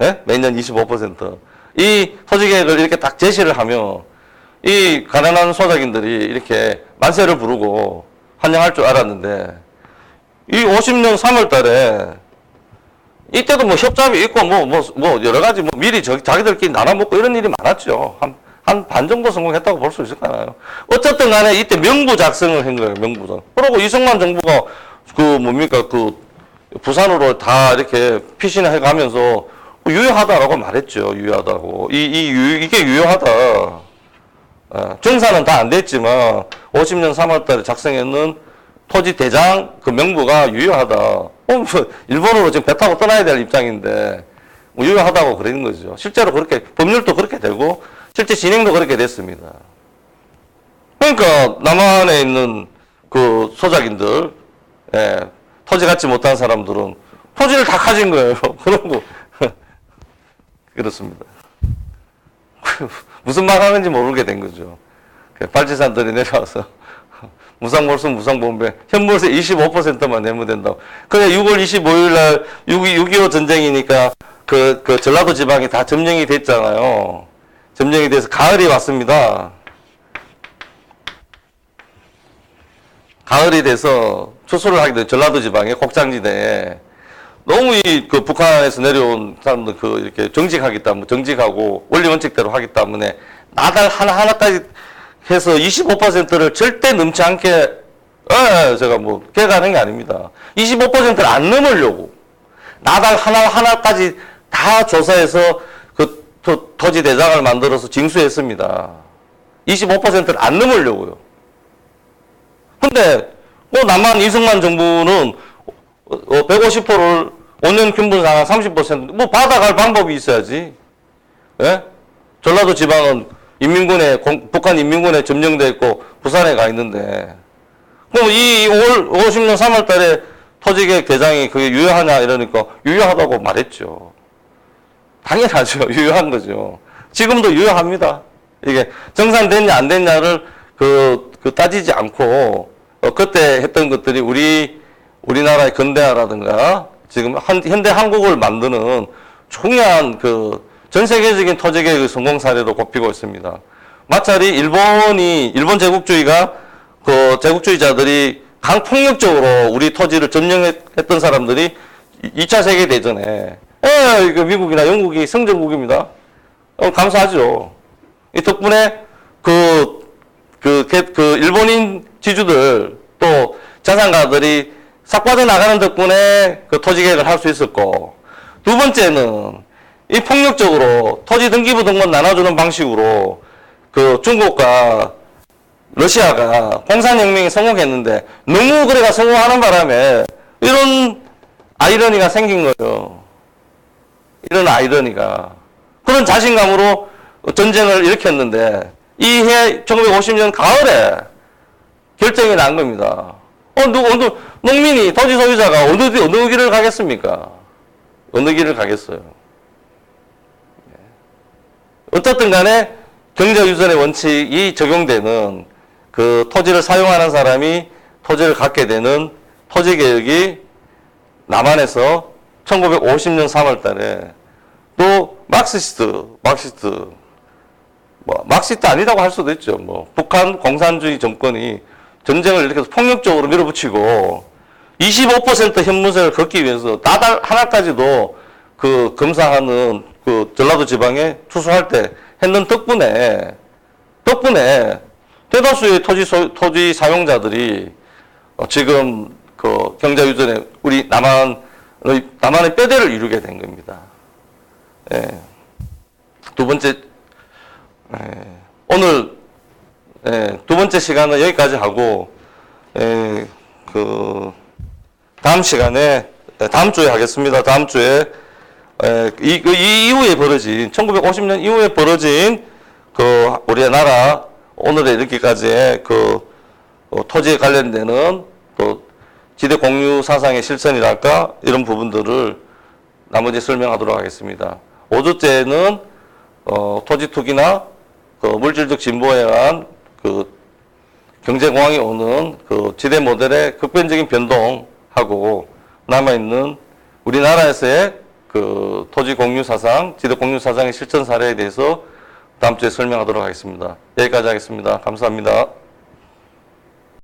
예? 매년 25%이 토지계획을 이렇게 딱 제시를 하면 이 가난한 소작인들이 이렇게 만세를 부르고 환영할 줄 알았는데 이 50년 3월 달에 이때도 뭐 협잡이 있고 뭐 여러 가지 뭐 미리 자기들끼리 나눠 먹고 이런 일이 많았죠. 한 반 정도 성공했다고 볼 수 있을까요? 어쨌든 간에 이때 명부 작성을 한 거예요, 명부전. 그리고 이승만 정부가 그 부산으로 다 이렇게 피신을 해 가면서 유효하다라고 말했죠, 유효하다고. 이게 유효하다. 정사는 다 안 됐지만 50년 3월 달에 작성했는 토지 대장 그 명부가 유효하다. 일본으로 지금 배 타고 떠나야 될 입장인데 뭐 유효하다고 그러는 거죠. 실제로 그렇게 법률도 그렇게 되고 실제 진행도 그렇게 됐습니다. 그러니까 남한에 있는 그 소작인들, 예, 토지 갖지 못한 사람들은 토지를 다 가진 거예요. 그러고 그렇습니다. 무슨 말 하는지 모르게 된 거죠. 발치산들이 내려와서 무상몰수 무상분배 현물세 25%만 내면 된다고. 그래 6월 25일 날 6.25 전쟁이니까 그 전라도 지방이 다 점령이 됐잖아요. 점령이 돼서 가을이 왔습니다. 가을이 돼서 추수를 하게 된 전라도 지방의 곡장지대에 너무 그 북한에서 내려온 사람들 이렇게 정직하고 원리 원칙대로 하기 때문에 나달 하나하나까지 해서 25%를 절대 넘지 않게, 제가 뭐, 계획하는 게 아닙니다. 25%를 안 넘으려고. 나달 하나하나까지 다 조사해서 토지 대장을 만들어서 징수했습니다. 25%를 안 넘으려고요. 근데, 남한 이승만 정부는 150%를 5년 균분상한 30%, 받아갈 방법이 있어야지. 예? 전라도 지방은 북한 인민군에 점령돼 있고 부산에 가 있는데 그럼 이 50년 3월 달에 토지계획 대장이 그게 유효하냐 이러니까 유효하다고 말했죠. 당연하죠. 유효한 거죠. 지금도 유효합니다. 이게 정산됐냐 안 됐냐를 따지지 않고 그때 했던 것들이 우리나라의 근대화라든가 지금 현대 한국을 만드는 중요한 전 세계적인 토지계획의 성공 사례로 꼽히고 있습니다. 마찰이 일본 제국주의가 제국주의자들이 강폭력적으로 우리 토지를 점령했던 사람들이 2차 세계대전에 미국이나 영국이 승전국입니다. 감사하죠. 이 덕분에 일본인 지주들 또 자산가들이 싹 빠져나가는 덕분에 토지계획을 할 수 있었고 두 번째는 이 폭력적으로 토지 등기부 등본 나눠주는 방식으로 중국과 러시아가 공산혁명이 성공했는데 너무 그래가 성공하는 바람에 이런 아이러니가 생긴 거예요. 이런 아이러니가. 그런 자신감으로 전쟁을 일으켰는데 이해 1950년 가을에 결정이 난 겁니다. 농민이 토지 소유자가 어느 길을 가겠습니까? 어느 길을 가겠어요? 어떻든 간에 경제유전의 원칙이 적용되는 토지를 사용하는 사람이 토지를 갖게 되는 토지개혁이 남한에서 1950년 3월 달에 또 마르크시스트 아니라고 할 수도 있죠. 북한 공산주의 정권이 전쟁을 이렇게 폭력적으로 밀어붙이고 25% 현무세를 걷기 위해서 나달 하나까지도 검사하는 전라도 지방에 투수할 때 했는 덕분에 대다수의 토지 사용자들이 지금 경제유전에 우리 남한의 뼈대를 이루게 된 겁니다. 예. 두 번째, 오늘 두 번째 시간은 여기까지 하고 다음 시간에, 다음 주에 하겠습니다. 다음 주에, 이 이후에 벌어진, 1950년 이후에 벌어진, 우리나라, 오늘에 이르기까지의 토지에 관련되는, 지대 공유 사상의 실천이랄까, 이런 부분들을 나머지 설명하도록 하겠습니다. 5주째는, 토지 투기나, 물질적 진보에 의한, 경제공황이 오는 지대 모델의 급변적인 변동하고 남아있는 우리나라에서의 토지 공유 사상, 지대 공유 사상의 실천 사례에 대해서 다음 주에 설명하도록 하겠습니다. 여기까지 하겠습니다. 감사합니다.